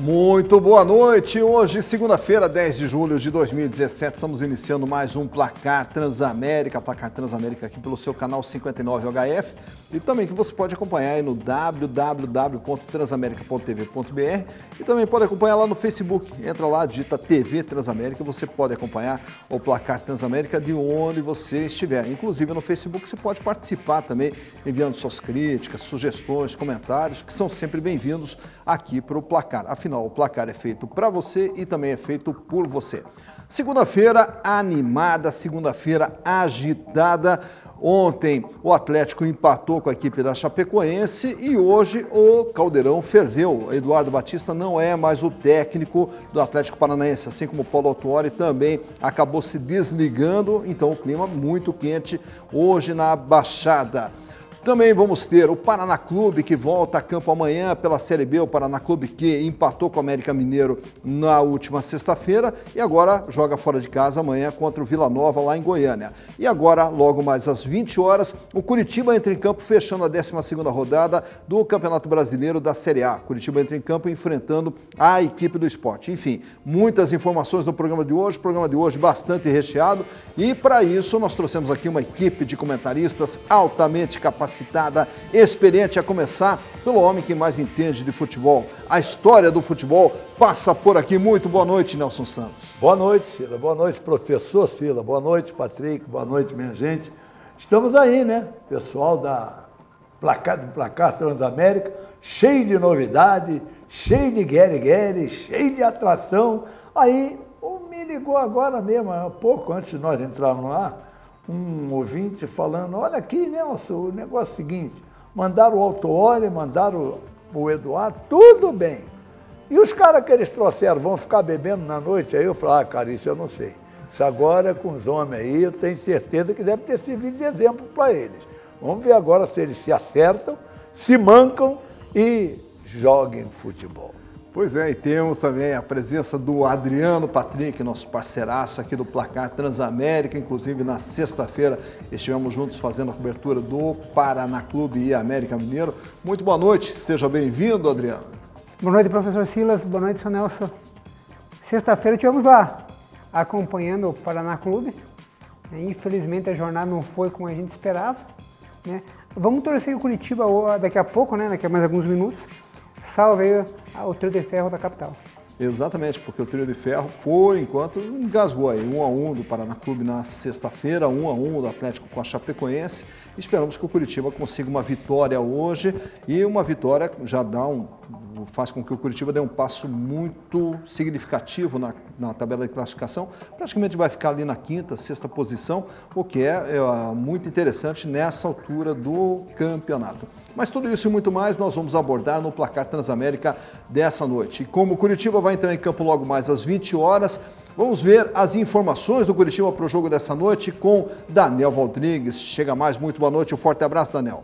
Muito boa noite, hoje segunda-feira, 10 de julho de 2017, estamos iniciando mais um Placar Transamérica aqui pelo seu canal 59HF e também que você pode acompanhar aí no www.transamerica.tv.br e também pode acompanhar lá no Facebook, entra lá, digita TV Transamérica e você pode acompanhar o Placar Transamérica de onde você estiver. Inclusive no Facebook você pode participar também, enviando suas críticas, sugestões, comentários, que são sempre bem-vindos aqui para o Placar. Afinal, o placar é feito para você e também é feito por você. Segunda-feira animada, segunda-feira agitada. Ontem o Atlético empatou com a equipe da Chapecoense e hoje o Caldeirão ferveu. Eduardo Batista não é mais o técnico do Atlético Paranaense, assim como o Paulo Autuori também acabou se desligando, então o clima muito quente hoje na Baixada. Também vamos ter o Paraná Clube, que volta a campo amanhã pela Série B, o Paraná Clube que empatou com o América Mineiro na última sexta-feira e agora joga fora de casa amanhã contra o Vila Nova lá em Goiânia. E agora, logo mais às 20 horas, o Curitiba entra em campo fechando a 12ª rodada do Campeonato Brasileiro da Série A. Curitiba entra em campo enfrentando a equipe do Sport. Enfim, muitas informações no programa de hoje bastante recheado e para isso nós trouxemos aqui uma equipe de comentaristas altamente capacitada, experiente, a começar pelo homem que mais entende de futebol. A história do futebol passa por aqui. Muito boa noite, Nelson Santos. Boa noite, Sila. Boa noite, professor Sila. Boa noite, Patrick. Boa noite, minha gente. Estamos aí, né? Pessoal do Placar Transamérica, cheio de novidade, cheio de guere-guere, cheio de atração. Aí, me ligou agora mesmo, há pouco antes de nós entrarmos no ar, um ouvinte falando, olha aqui, Nelson, o negócio é o seguinte, mandaram o Autuori, mandaram o Eduardo, tudo bem. E os caras que eles trouxeram vão ficar bebendo na noite? Aí eu falei, cara, isso eu não sei. Isso agora com os homens aí, eu tenho certeza que deve ter servido de exemplo para eles. Vamos ver agora se eles se acertam, se mancam e joguem futebol. Pois é, e temos também a presença do Adriano Patrick, nosso parceiraço aqui do Placar Transamérica, inclusive na sexta-feira estivemos juntos fazendo a cobertura do Paraná Clube e América Mineiro. Muito boa noite, seja bem-vindo, Adriano. Boa noite, professor Silas, boa noite, seu Nelson. Sexta-feira estivemos lá, acompanhando o Paraná Clube. Infelizmente a jornada não foi como a gente esperava, né? Vamos torcer o Curitiba daqui a pouco, né? Daqui a mais alguns minutos. Salve o trio de ferro da capital. Exatamente, porque o trio de ferro, por enquanto, engasgou aí 1-1 do Paraná Clube na sexta-feira, 1-1 do Atlético com a Chapecoense. Esperamos que o Curitiba consiga uma vitória hoje e uma vitória já faz com que o Curitiba dê um passo muito significativo na tabela de classificação. Praticamente vai ficar ali na quinta, sexta posição, o que é muito interessante nessa altura do campeonato. Mas tudo isso e muito mais nós vamos abordar no Placar Transamérica dessa noite. E como o Curitiba vai entrar em campo logo mais às 20 horas, vamos ver as informações do Curitiba para o jogo dessa noite com Daniel Rodrigues. Chega mais, muito boa noite, um forte abraço, Daniel.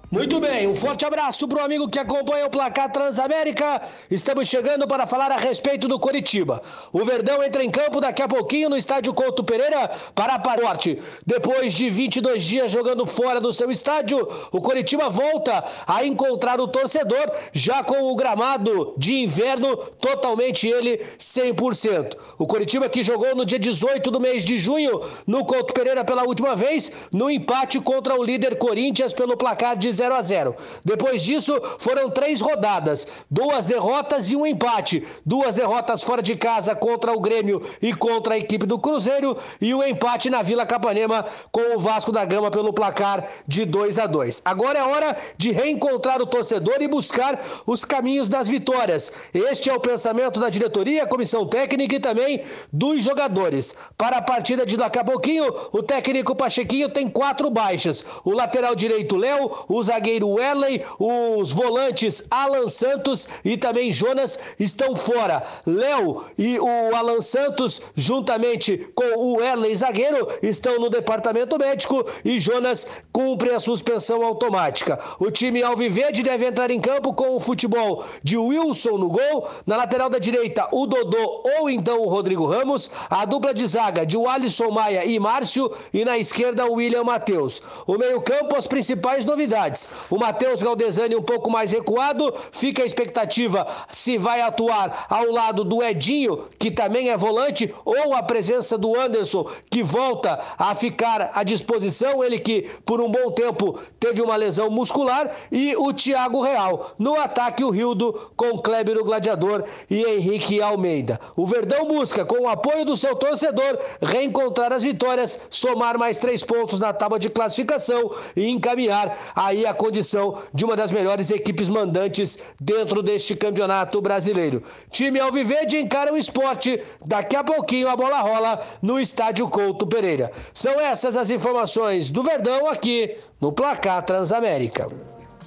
Muito bem, um forte abraço para o amigo que acompanha o Placar Transamérica. Estamos chegando para falar a respeito do Curitiba. O Verdão entra em campo daqui a pouquinho no estádio Couto Pereira para Paraná. Depois de 22 dias jogando fora do seu estádio, o Curitiba volta a encontrar o torcedor já com o gramado de inverno totalmente ele 100%. O Curitiba que jogou no dia 18 do mês de junho no Couto Pereira pela última vez, no empate contra o líder Corinthians pelo placar de 0-0. Depois disso, foram 3 rodadas, 2 derrotas e um empate. 2 derrotas fora de casa contra o Grêmio e contra a equipe do Cruzeiro e o empate na Vila Capanema com o Vasco da Gama pelo placar de 2-2. Agora é hora de reencontrar o torcedor e buscar os caminhos das vitórias. Este é o pensamento da diretoria, comissão técnica e também dos jogadores. Para a partida de daqui a pouquinho, o técnico Pachequinho tem 4 baixas. O lateral direito, Léo, o zagueiro Werley, os volantes Alan Santos e também Jonas estão fora. Léo e o Alan Santos, juntamente com o Werley zagueiro, estão no departamento médico e Jonas cumpre a suspensão automática. O time alviverde deve entrar em campo com o futebol de Wilson no gol, na lateral da direita o Dodô ou então o Rodrigo Ramos, a dupla de zaga de Alisson Maia e Márcio e na esquerda o William Matheus. O meio-campo, as principais novidades. possibilidades. O Matheus Galdesani um pouco mais recuado, fica a expectativa se vai atuar ao lado do Edinho, que também é volante, ou a presença do Anderson, que volta a ficar à disposição, ele que por um bom tempo teve uma lesão muscular, e o Thiago Real. No ataque, o Rildo com Kleber o Gladiador e Henrique Almeida. O Verdão busca, com o apoio do seu torcedor, reencontrar as vitórias, somar mais 3 pontos na tábua de classificação e encaminhar aí a condição de uma das melhores equipes mandantes dentro deste campeonato brasileiro. Time Alviverde encara o Sport. Daqui a pouquinho a bola rola no estádio Couto Pereira. São essas as informações do Verdão aqui no Placar Transamérica.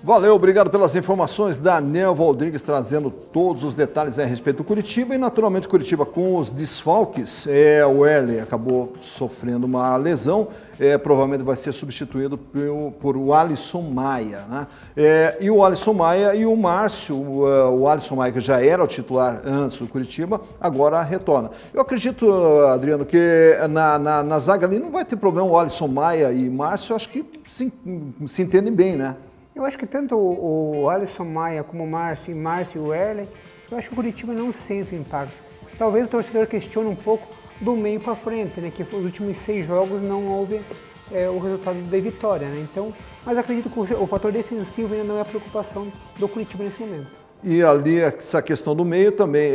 Valeu, obrigado pelas informações. Daniel Rodrigues trazendo todos os detalhes a respeito do Curitiba. E naturalmente Curitiba com os desfalques. O L acabou sofrendo uma lesão. Provavelmente vai ser substituído por o Alisson Maia, né? E o Alisson Maia e o Márcio, o Alisson Maia que já era o titular antes do Curitiba, agora retorna. Eu acredito, Adriano, que na zaga ali não vai ter problema o Alisson Maia e Márcio, acho que se entendem bem, né? Eu acho que tanto o Alisson Maia como o Márcio e o Erlen, eu acho que o Curitiba não sente impacto. Talvez o torcedor questione um pouco do meio para frente, né? Que os últimos 6 jogos não houve o resultado da vitória, né? Então, mas acredito que o fator defensivo ainda não é a preocupação do Curitiba nesse momento. E ali essa questão do meio também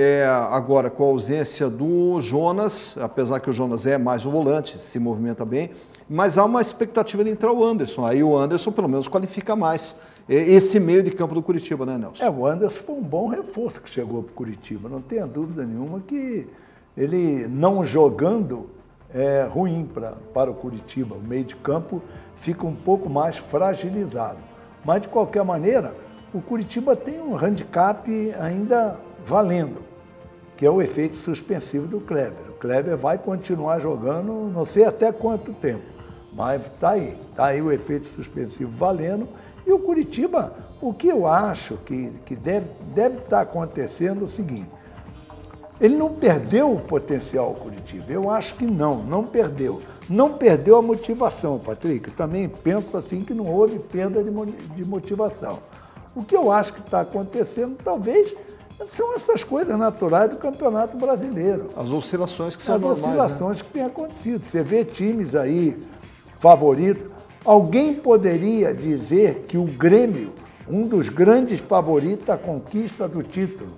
agora com a ausência do Jonas, apesar que o Jonas é mais um volante, se movimenta bem, mas há uma expectativa de entrar o Anderson. Aí o Anderson pelo menos qualifica mais esse meio de campo do Curitiba, né, Nelson? O Anderson foi um bom reforço que chegou para o Curitiba. Não tenha dúvida nenhuma que ele não jogando é ruim para o Curitiba. O meio de campo fica um pouco mais fragilizado. Mas, de qualquer maneira, o Curitiba tem um handicap ainda valendo, que é o efeito suspensivo do Kleber. O Kleber vai continuar jogando, não sei até quanto tempo. Mas está aí o efeito suspensivo valendo. E o Curitiba, o que eu acho que deve estar acontecendo é o seguinte: ele não perdeu o potencial, o Curitiba. Eu acho que não perdeu. Não perdeu a motivação, Patrick. Eu também penso assim que não houve perda de motivação. O que eu acho que está acontecendo, talvez, são essas coisas naturais do Campeonato Brasileiro. As oscilações que são normais, as oscilações, né, que têm acontecido. Você vê times aí favoritos. Alguém poderia dizer que o Grêmio, um dos grandes favoritos à conquista do título,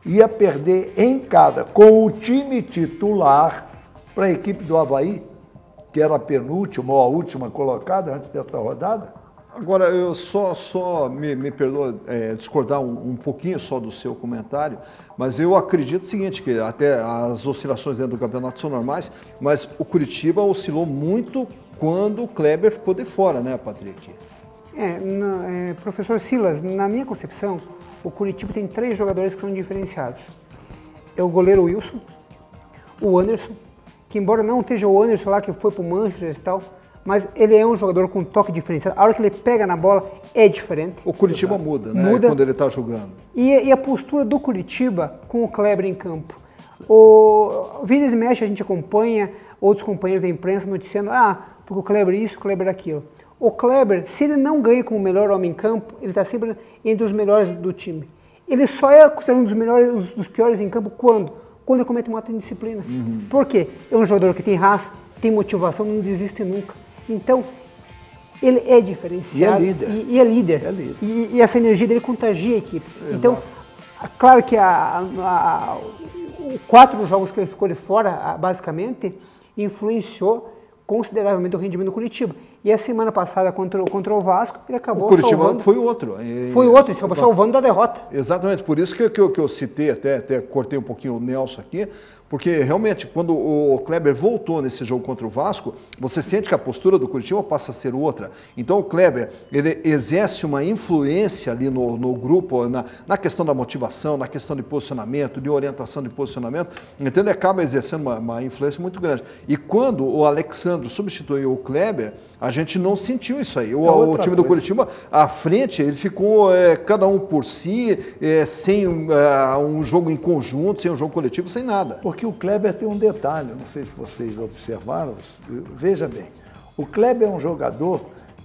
ia perder em casa com o time titular para a equipe do Avaí, que era a penúltima ou a última colocada antes dessa rodada? Agora, eu só me perdoa discordar um pouquinho só do seu comentário, mas eu acredito o seguinte, que até as oscilações dentro do campeonato são normais, mas o Curitiba oscilou muito quando o Kleber ficou de fora, né, Patrick? Professor Silas, na minha concepção, o Curitiba tem 3 jogadores que são diferenciados. É o goleiro Wilson, o Anderson, que embora não esteja o Anderson lá que foi para o Manchester e tal, mas ele é um jogador com toque diferenciado. A hora que ele pega na bola é diferente. O Curitiba muda, né? Muda. Quando ele está jogando. E a postura do Curitiba com o Kleber em campo. O vira e mexe, a gente acompanha outros companheiros da imprensa noticiando, porque o Kleber isso, o Kleber aquilo. O Kleber, se ele não ganha como o melhor homem em campo, ele está sempre entre os melhores do time. Ele só é considerado um dos melhores, dos piores em campo quando ele comete uma indisciplina. Por quê? É um jogador que tem raça, tem motivação, não desiste nunca. Então, ele é diferenciado. E é líder. E é líder. E essa energia dele contagia a equipe. Exato. Então, claro que 4 jogos que ele ficou de fora, basicamente, influenciou consideravelmente o rendimento do Curitiba. E a semana passada contra o Vasco, ele acabou salvando. O Curitiba foi outro. Foi outro, ele acabou salvando da derrota. Exatamente, por isso que eu citei, até cortei um pouquinho o Nelson aqui, porque realmente, quando o Kleber voltou nesse jogo contra o Vasco, você sente que a postura do Curitiba passa a ser outra. Então o Kleber, ele exerce uma influência ali no grupo, na questão da motivação, na questão de posicionamento, de orientação de posicionamento, então ele acaba exercendo uma influência muito grande. E quando o Alexandre substituiu o Kleber, a gente não sentiu isso aí. O time do Curitiba, à frente, ele ficou cada um por si, sem um jogo em conjunto, sem um jogo coletivo, sem nada. Porque o Kleber tem um detalhe, não sei se vocês observaram, veja bem, o Kleber é um jogador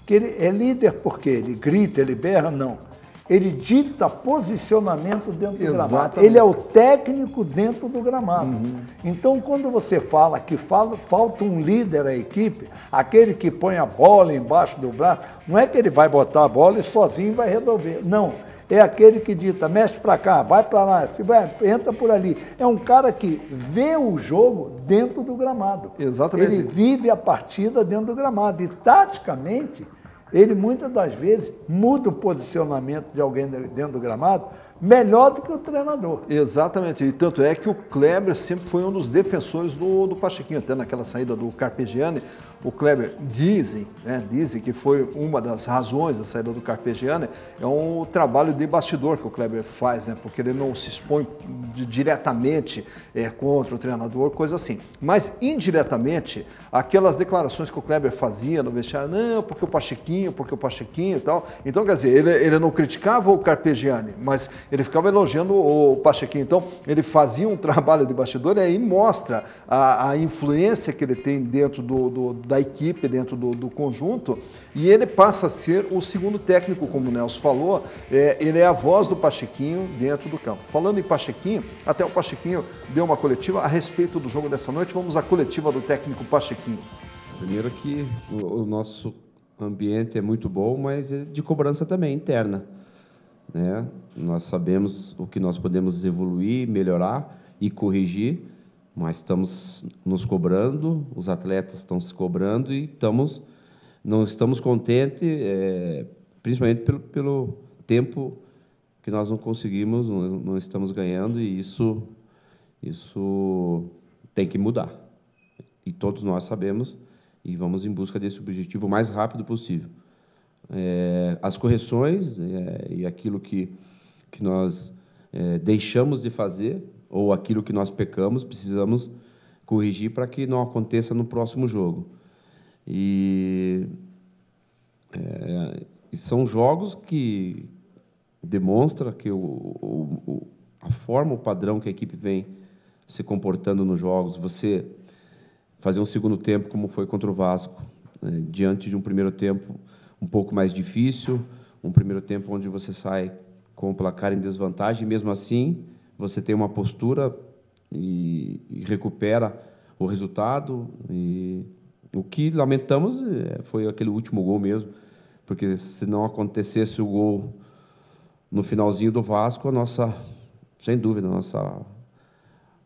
que ele é líder porque ele grita, ele berra, não. Ele dita posicionamento dentro do gramado. Ele é o técnico dentro do gramado. Então, quando você fala que falta um líder à equipe, aquele que põe a bola embaixo do braço, não é que ele vai botar a bola e sozinho vai resolver. Não. É aquele que dita, mexe para cá, vai para lá, entra por ali. É um cara que vê o jogo dentro do gramado. Exatamente. Ele vive a partida dentro do gramado. E, taticamente, ele muitas das vezes muda o posicionamento de alguém dentro do gramado melhor do que o treinador. Exatamente, e tanto é que o Kleber sempre foi um dos defensores do Pachequinho, até naquela saída do Carpegiani, o Kleber dizem que foi uma das razões da saída do Carpegiani, é um trabalho de bastidor que o Kleber faz, né, porque ele não se expõe diretamente contra o treinador, coisa assim. Mas indiretamente, aquelas declarações que o Kleber fazia no vestiário, não, porque o Pachequinho e tal. Então, quer dizer, ele não criticava o Carpegiani, mas ele ficava elogiando o Pachequinho. Então, ele fazia um trabalho de bastidor e aí mostra a influência que ele tem dentro da equipe, dentro do conjunto, e ele passa a ser o segundo técnico, como o Nelson falou, ele é a voz do Pachequinho dentro do campo. Falando em Pachequinho, até o Pachequinho deu uma coletiva a respeito do jogo dessa noite. Vamos à coletiva do técnico Pachequinho. Primeiro que o nosso ambiente é muito bom, mas é de cobrança também, interna, né? Nós sabemos o que nós podemos evoluir, melhorar e corrigir, mas estamos nos cobrando, os atletas estão se cobrando e não estamos contentes, principalmente pelo tempo que nós não conseguimos, não estamos ganhando, e isso tem que mudar. E todos nós sabemos, e vamos em busca desse objetivo o mais rápido possível. As correções e aquilo que nós deixamos de fazer, ou aquilo que nós pecamos, precisamos corrigir para que não aconteça no próximo jogo. E são jogos que demonstram que a forma, o padrão que a equipe vem se comportando nos jogos, você fazer um segundo tempo, como foi contra o Vasco, diante de um primeiro tempo um pouco mais difícil, um primeiro tempo onde você sai com o placar em desvantagem, e mesmo assim você tem uma postura e recupera o resultado. E o que lamentamos foi aquele último gol mesmo, porque se não acontecesse o gol no finalzinho do Vasco, sem dúvida,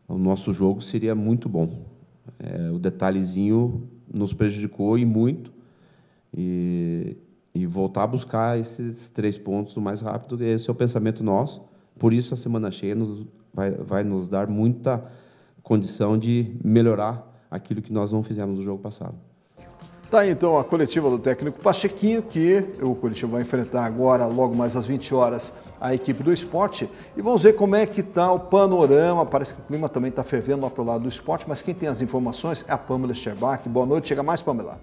o nosso jogo seria muito bom. O detalhezinho nos prejudicou e muito, e voltar a buscar esses 3 pontos o mais rápido. Esse é o pensamento nosso. Por isso, a semana cheia vai nos dar muita condição de melhorar aquilo que nós não fizemos no jogo passado. Tá aí, então, a coletiva do técnico Pachequinho, que o Curitiba vai enfrentar agora, logo mais às 20 horas, a equipe do Sport. E vamos ver como é que está o panorama. Parece que o clima também está fervendo lá para o lado do Sport, mas quem tem as informações é a Pamela Scherbach. Boa noite, chega mais, Pamela.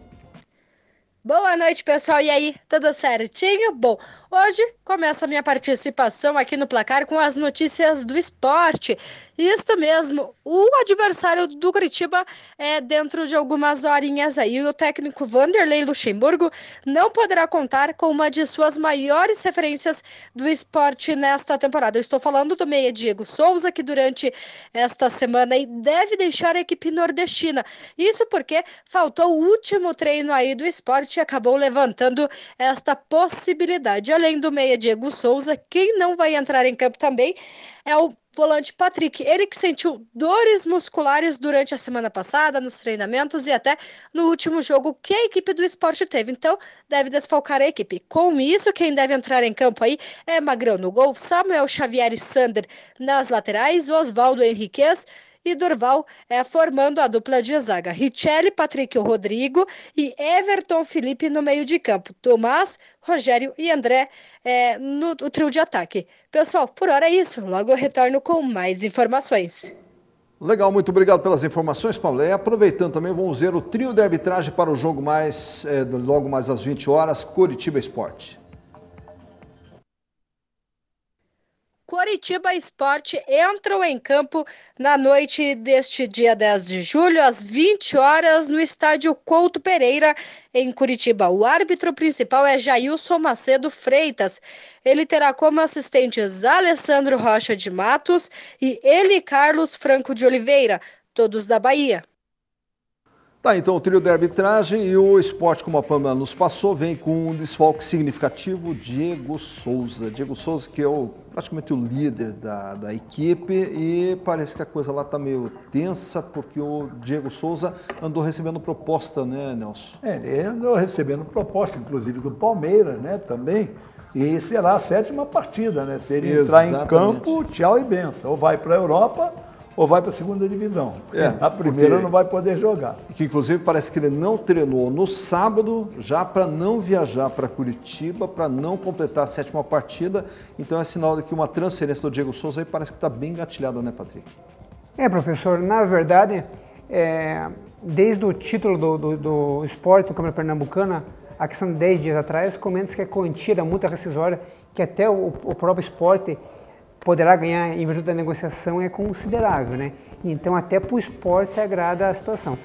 Boa noite, pessoal. E aí, tudo certinho? Bom, hoje começa a minha participação aqui no Placar com as notícias do esporte. Isso mesmo, o adversário do Curitiba é dentro de algumas horinhas aí. O técnico Vanderlei Luxemburgo não poderá contar com uma de suas maiores referências do esporte nesta temporada. Eu estou falando do meia Diego Souza, que durante esta semana aí deve deixar a equipe nordestina. Isso porque faltou o último treino aí do esporte e acabou levantando esta possibilidade. Além do meia Diego Souza, quem não vai entrar em campo também é o volante Patrick, ele que sentiu dores musculares durante a semana passada, nos treinamentos e até no último jogo que a equipe do esporte teve, então deve desfalcar a equipe. Com isso, quem deve entrar em campo aí é Magrão no gol, Samuel Xavier e Sander nas laterais, Oswaldo Henriquez e Durval formando a dupla de zaga. Richelli, Patrick ou Rodrigo e Everton Felipe no meio de campo. Tomás, Rogério e André no trio de ataque. Pessoal, por hora é isso. Logo eu retorno com mais informações. Legal, muito obrigado pelas informações, Paulo. E aproveitando também, vamos ver o trio de arbitragem para o jogo logo mais às 20 horas, Curitiba Sport. Coritiba Sport entram em campo na noite deste dia 10 de julho, às 20 horas, no estádio Couto Pereira, em Curitiba. O árbitro principal é Jailson Macedo Freitas. Ele terá como assistentes Alessandro Rocha de Matos e Eli Carlos Franco de Oliveira, todos da Bahia. Tá, então o trio de arbitragem e o Sport, como a Pamela nos passou, vem com um desfalque significativo, Diego Souza. Diego Souza, que é praticamente o líder da equipe, e parece que a coisa lá está meio tensa, porque o Diego Souza andou recebendo proposta, né, Nelson? Ele andou recebendo proposta, inclusive do Palmeiras, né, também, e será a 7ª partida, né? Se ele entrar em campo, tchau e benção. Ou vai para a Europa, ou vai para a 2ª divisão. A primeira não vai poder jogar. Que inclusive parece que ele não treinou no sábado, já para não viajar para Curitiba, para não completar a 7ª partida. Então é sinal de que uma transferência do Diego Souza aí parece que está bem engatilhada, né, Patrick? Professor, na verdade, desde o título do Sport, do Câmara Pernambucana, a questão de 10 dias atrás, comenta-se que a quantia da multa rescisória, que até o próprio Sport poderá ganhar em virtude da negociação, é considerável, né? Então até para o Sport agrada a situação.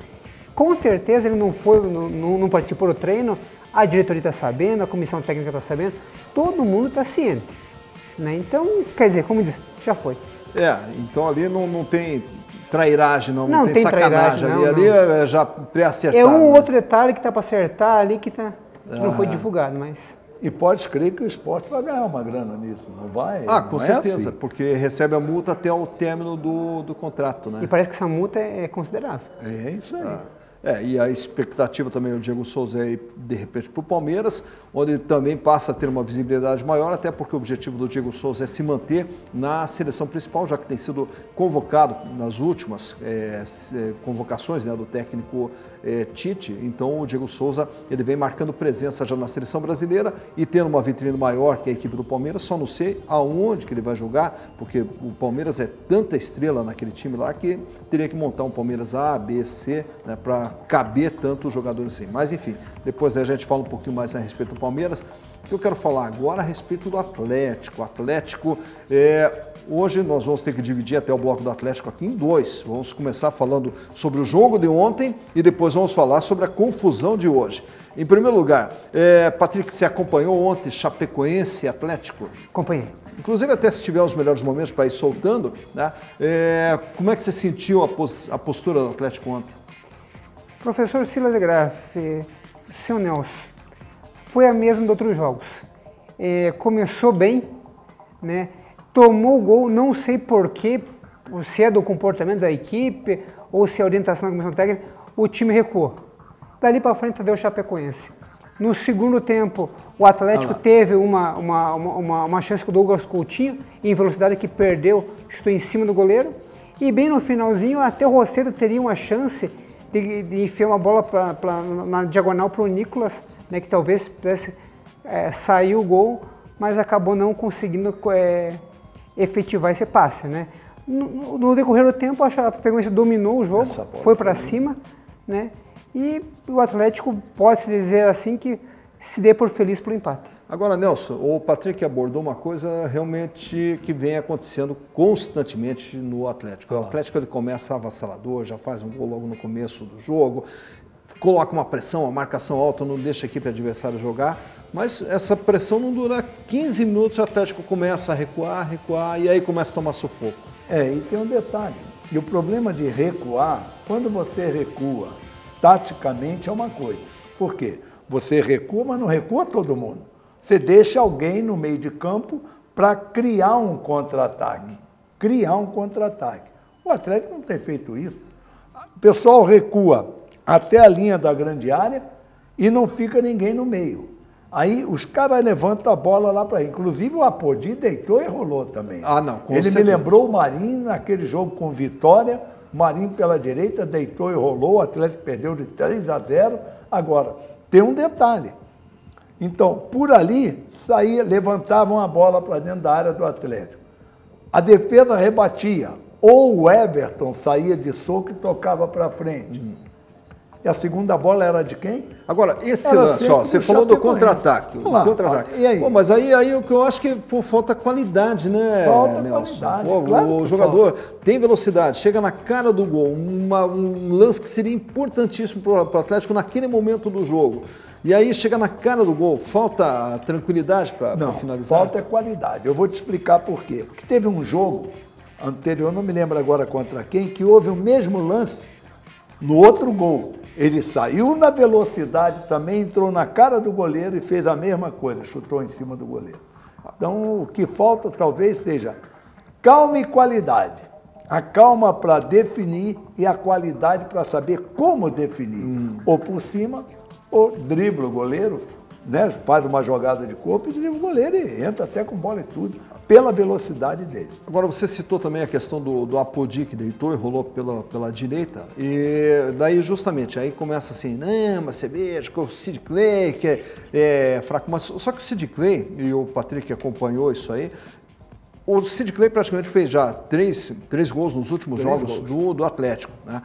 Com certeza ele não participou do treino, a diretoria está sabendo, a comissão técnica está sabendo, todo mundo está ciente, né? Então, quer dizer, como disse, já foi. Então ali não tem trairagem, não tem sacanagem ali, ali é já pré-acertado. É um outro detalhe que está para acertar ali que não foi divulgado, mas... E pode crer que o Sport vai ganhar uma grana nisso, não vai? Com certeza, assim. Porque recebe a multa até o término do contrato, né? E parece que essa multa é considerável. É isso aí. E a expectativa também, o Diego Souza é de repente para o Palmeiras, onde ele também passa a ter uma visibilidade maior, até porque o objetivo do Diego Souza é se manter na seleção principal, já que tem sido convocado nas últimas convocações, né, do técnico Tite. Então o Diego Souza ele vem marcando presença já na seleção brasileira e tendo uma vitrine maior que a equipe do Palmeiras. Só não sei aonde que ele vai jogar, porque o Palmeiras é tanta estrela naquele time lá que teria que montar um Palmeiras A, B, C, né, para caber tantos jogadores assim. Mas enfim, depois a gente fala um pouquinho mais a respeito do Palmeiras. O que eu quero falar agora a respeito do Atlético. O Atlético, hoje nós vamos ter que dividir até o bloco do Atlético aqui em dois. Vamos começar falando sobre o jogo de ontem e depois vamos falar sobre a confusão de hoje. Em primeiro lugar, Patrick, você acompanhou ontem Chapecoense e Atlético? Acompanhei. Inclusive até se tiver os melhores momentos para ir soltando, né? Como é que você sentiu a postura do Atlético ontem? Professor Silas de Graff, seu Nelson, foi a mesma de outros jogos. Começou bem, né? Tomou o gol, não sei porquê, se é do comportamento da equipe ou se é a orientação da comissão técnica, o time recuou. Dali para frente deu o Chapecoense. No segundo tempo, o Atlético teve uma chance com o Douglas Coutinho, em velocidade, que perdeu, chutou em cima do goleiro. E bem no finalzinho, até o Rosseto teria uma chance de enfiar uma bola na diagonal para o Nicolas, né, que talvez pudesse sair o gol, mas acabou não conseguindo efetivar esse passe, né? No decorrer do tempo, a Chapecoense dominou o jogo, foi para cima, né? E o Atlético pode-se dizer assim que se dê por feliz pelo empate. Agora, Nelson, o Patrick abordou uma coisa realmente que vem acontecendo constantemente no Atlético. O Atlético ele começa avassalador, já faz um gol logo no começo do jogo, coloca uma pressão, uma marcação alta, não deixa a equipe adversária jogar, mas essa pressão não dura 15 minutos, o Atlético começa a recuar, e aí começa a tomar sufoco. E tem um detalhe, e o problema de recuar, quando você recua taticamente é uma coisa. Por quê? Você recua, mas não recua todo mundo. Você deixa alguém no meio de campo para criar um contra-ataque. O Atlético não tem feito isso. O pessoal recua até a linha da grande área e não fica ninguém no meio. Aí os caras levantam a bola lá para... Inclusive o Apodi deitou e rolou também. Ele me lembrou o Marinho naquele jogo com Vitória. O Marinho pela direita deitou e rolou, o Atlético perdeu de 3-0. Agora, tem um detalhe. Então, por ali, levantavam a bola para dentro da área do Atlético. A defesa rebatia. Ou o Everton saía de soco e tocava para frente. E a segunda bola era de quem? Agora, esse Era lance, ó, sempre você do falou do Chapecoense. contra-ataque. Vamos lá, Contra-ataque. e aí? Pô, mas aí o que eu acho que falta qualidade, né, Falta Nelson? qualidade, Pô, claro o que jogador tem velocidade, chega na cara do gol, um lance que seria importantíssimo para o Atlético naquele momento do jogo. E aí chega na cara do gol, falta tranquilidade para finalizar? Falta qualidade. Eu vou te explicar por quê. Porque teve um jogo anterior, não me lembro agora contra quem, que houve o mesmo lance no outro gol. Ele saiu na velocidade, também entrou na cara do goleiro e fez a mesma coisa, chutou em cima do goleiro. Então, o que falta talvez seja calma e qualidade. A calma para definir e a qualidade para saber como definir. Ou por cima, ou dribla o goleiro, né? Faz uma jogada de corpo e dribla o goleiro e entra até com bola e tudo, pela velocidade dele. Agora, você citou também a questão do Apodi, que deitou e rolou pela direita, e daí justamente, aí começa assim, não, mas você veja que o Sid Clay, que é fraco, mas só que o Sid Clay, e o Patrick acompanhou isso aí, o Sid Clay praticamente fez já três gols nos últimos jogos do Atlético, né?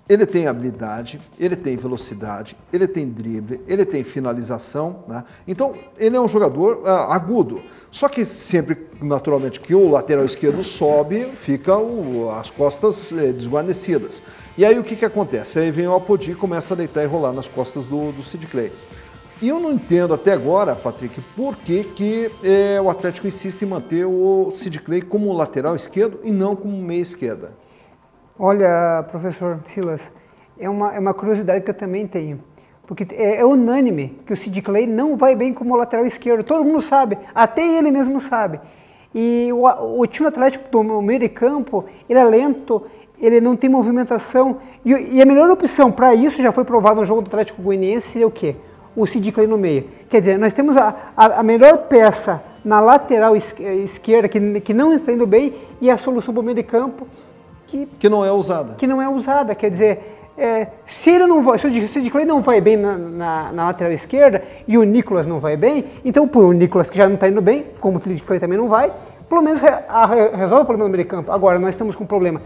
Ele tem habilidade, ele tem velocidade, ele tem drible, ele tem finalização, né? Então, ele é um jogador agudo. Só que sempre, naturalmente, que o lateral esquerdo sobe, fica as costas desguarnecidas. E aí o que acontece? Aí vem o Apodi e começa a deitar e rolar nas costas do Sid Clay. E eu não entendo até agora, Patrick, por que o Atlético insiste em manter o Sid Clay como lateral esquerdo e não como meia esquerda. Olha, professor Silas, é uma curiosidade que eu também tenho. Porque é unânime que o Sid Clay não vai bem como lateral esquerdo. Todo mundo sabe, até ele mesmo sabe. E o time Atlético do meio de campo, ele é lento, ele não tem movimentação. E a melhor opção para isso, já foi provado no jogo do Atlético Goianiense, seria o quê? O Sid Clay no meio. Quer dizer, nós temos a melhor peça na lateral esquerda, que não está indo bem, e a solução para o meio de campo, que não é usada. Que não é usada, quer dizer, se o Sid Clay não vai bem na lateral esquerda e o Nicolas não vai bem, então o Nicolas, que já não está indo bem, como o Sid Clay também não vai, pelo menos resolve o problema no meio de campo. Agora, nós estamos com um problema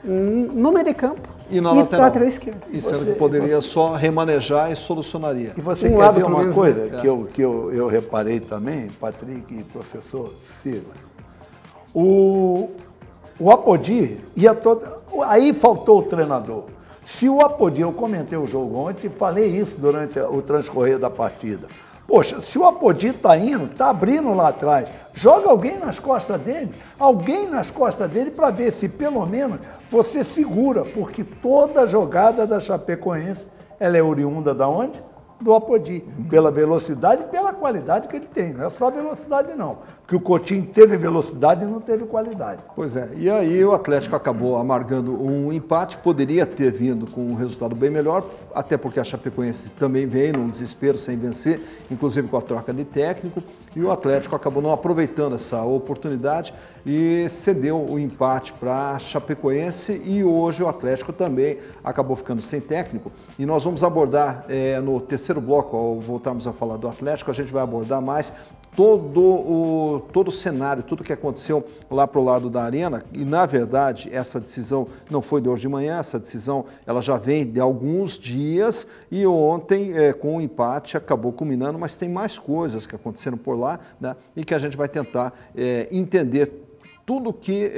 no meio de campo e na lateral esquerda. E sendo que poderia só remanejar e solucionaria. E você quer ver uma coisa que eu reparei também, Patrick e professor Silva? O Apodi ia aí faltou o treinador. Se o Apodi, eu comentei o jogo ontem e falei isso durante o transcorrer da partida. Poxa, se o Apodi está indo, está abrindo lá atrás, joga alguém nas costas dele para ver se pelo menos você segura, porque toda jogada da Chapecoense, ela é oriunda da onde? Do Apodi, pela velocidade e pela qualidade que ele tem. Não é só velocidade não, porque o Coutinho teve velocidade e não teve qualidade. Pois é, e aí o Atlético acabou amargando um empate, poderia ter vindo com um resultado bem melhor, até porque a Chapecoense também veio num desespero sem vencer, inclusive com a troca de técnico, e o Atlético acabou não aproveitando essa oportunidade e cedeu o empate para a Chapecoense, e hoje o Atlético também acabou ficando sem técnico. E nós vamos abordar no terceiro bloco, ao voltarmos a falar do Atlético, a gente vai abordar mais todo o cenário, tudo que aconteceu lá para o lado da arena. E, na verdade, essa decisão não foi de hoje de manhã, essa decisão ela já vem de alguns dias, e ontem, com o empate, acabou culminando, mas tem mais coisas que aconteceram por lá, né, e que a gente vai tentar entender tudo que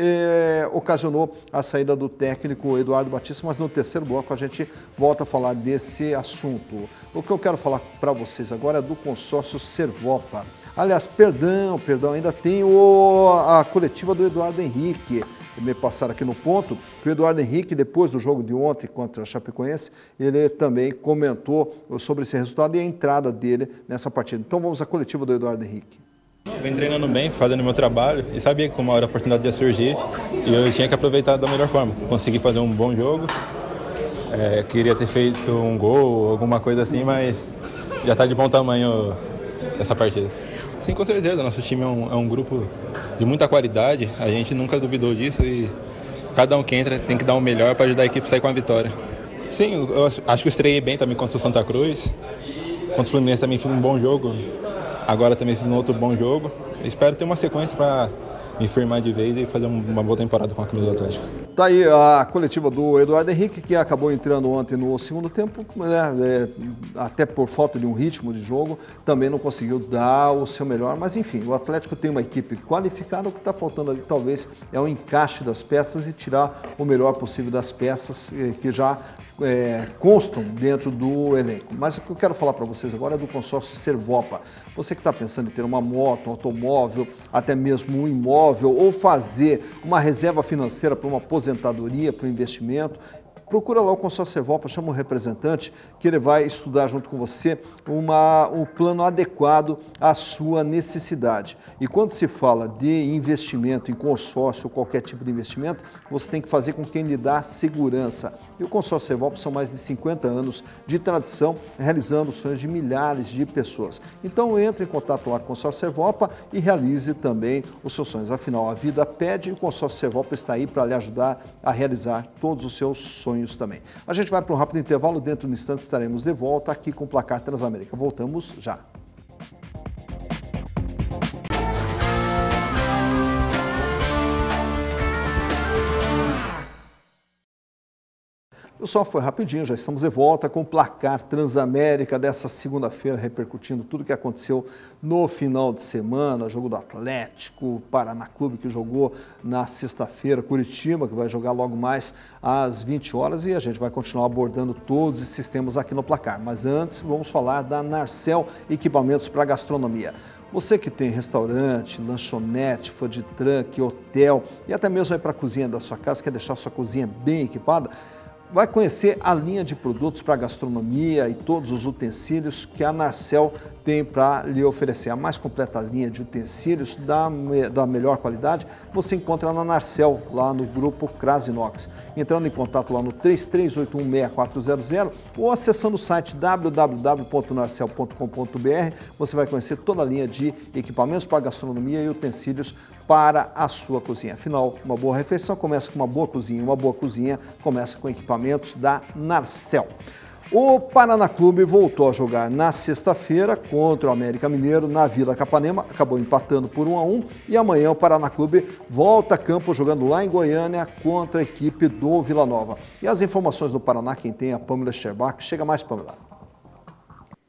ocasionou a saída do técnico Eduardo Batista, mas no terceiro bloco a gente volta a falar desse assunto. O que eu quero falar para vocês agora é do consórcio Servopa. Aliás, perdão, ainda tem a coletiva do Eduardo Henrique. Me passaram aqui no ponto, que o Eduardo Henrique, depois do jogo de ontem contra a Chapecoense, ele também comentou sobre esse resultado e a entrada dele nessa partida. Então vamos à coletiva do Eduardo Henrique. Vem treinando bem, fazendo meu trabalho e sabia que uma hora a oportunidade ia surgir e eu tinha que aproveitar da melhor forma. Consegui fazer um bom jogo, queria ter feito um gol, alguma coisa assim, mas já está de bom tamanho essa partida. Sim, com certeza, nosso time é um grupo de muita qualidade, a gente nunca duvidou disso e cada um que entra tem que dar o melhor para ajudar a equipe a sair com a vitória. Sim, eu acho que eu estreiei bem também contra o Santa Cruz, contra o Fluminense também fiz um bom jogo. Agora também fiz um outro bom jogo. Espero ter uma sequência para me firmar de vez e fazer uma boa temporada com a camisa do Atlético. Tá aí a coletiva do Eduardo Henrique, que acabou entrando ontem no segundo tempo, né, até por falta de um ritmo de jogo, também não conseguiu dar o seu melhor, mas enfim, o Atlético tem uma equipe qualificada, o que está faltando ali talvez é o encaixe das peças e tirar o melhor possível das peças que já constam dentro do elenco. Mas o que eu quero falar para vocês agora é do consórcio Servopa. Você que está pensando em ter uma moto, um automóvel, até mesmo um imóvel, ou fazer uma reserva financeira para uma aposentadoria, para um investimento, procura lá o consórcio Servopa, chama um representante que ele vai estudar junto com você um plano adequado à sua necessidade. E quando se fala de investimento em consórcio ou qualquer tipo de investimento, você tem que fazer com quem lhe dá segurança. E o consórcio Servopa são mais de 50 anos de tradição, realizando sonhos de milhares de pessoas. Então entre em contato lá com o consórcio Servopa e realize também os seus sonhos. Afinal, a vida pede e o consórcio Servopa está aí para lhe ajudar a realizar todos os seus sonhos também. A gente vai para um rápido intervalo, dentro de um instante estaremos de volta aqui com o Placar Transamérica. Voltamos já. O sol foi rapidinho, já estamos de volta com o Placar Transamérica dessa segunda-feira, repercutindo tudo o que aconteceu no final de semana, jogo do Atlético, Paraná Clube que jogou na sexta-feira, Curitiba que vai jogar logo mais às 20 horas e a gente vai continuar abordando todos esses temas aqui no Placar. Mas antes vamos falar da Narcel Equipamentos para Gastronomia. Você que tem restaurante, lanchonete, food truck, hotel e até mesmo aí para a cozinha da sua casa, quer deixar a sua cozinha bem equipada, vai conhecer a linha de produtos para gastronomia e todos os utensílios que a Narcel tem para lhe oferecer. A mais completa linha de utensílios da melhor qualidade você encontra na Narcel, lá no grupo Crasinox. Entrando em contato lá no 33816400 ou acessando o site www.narcel.com.br, você vai conhecer toda a linha de equipamentos para gastronomia e utensílios para a sua cozinha. Afinal, uma boa refeição começa com uma boa cozinha começa com equipamentos da Narcel. O Paraná Clube voltou a jogar na sexta-feira contra o América Mineiro na Vila Capanema, acabou empatando por 1-1 e amanhã o Paraná Clube volta a campo jogando lá em Goiânia contra a equipe do Vila Nova. E as informações do Paraná, quem tem é a Pamela Scherbach. Chega mais, Pamela.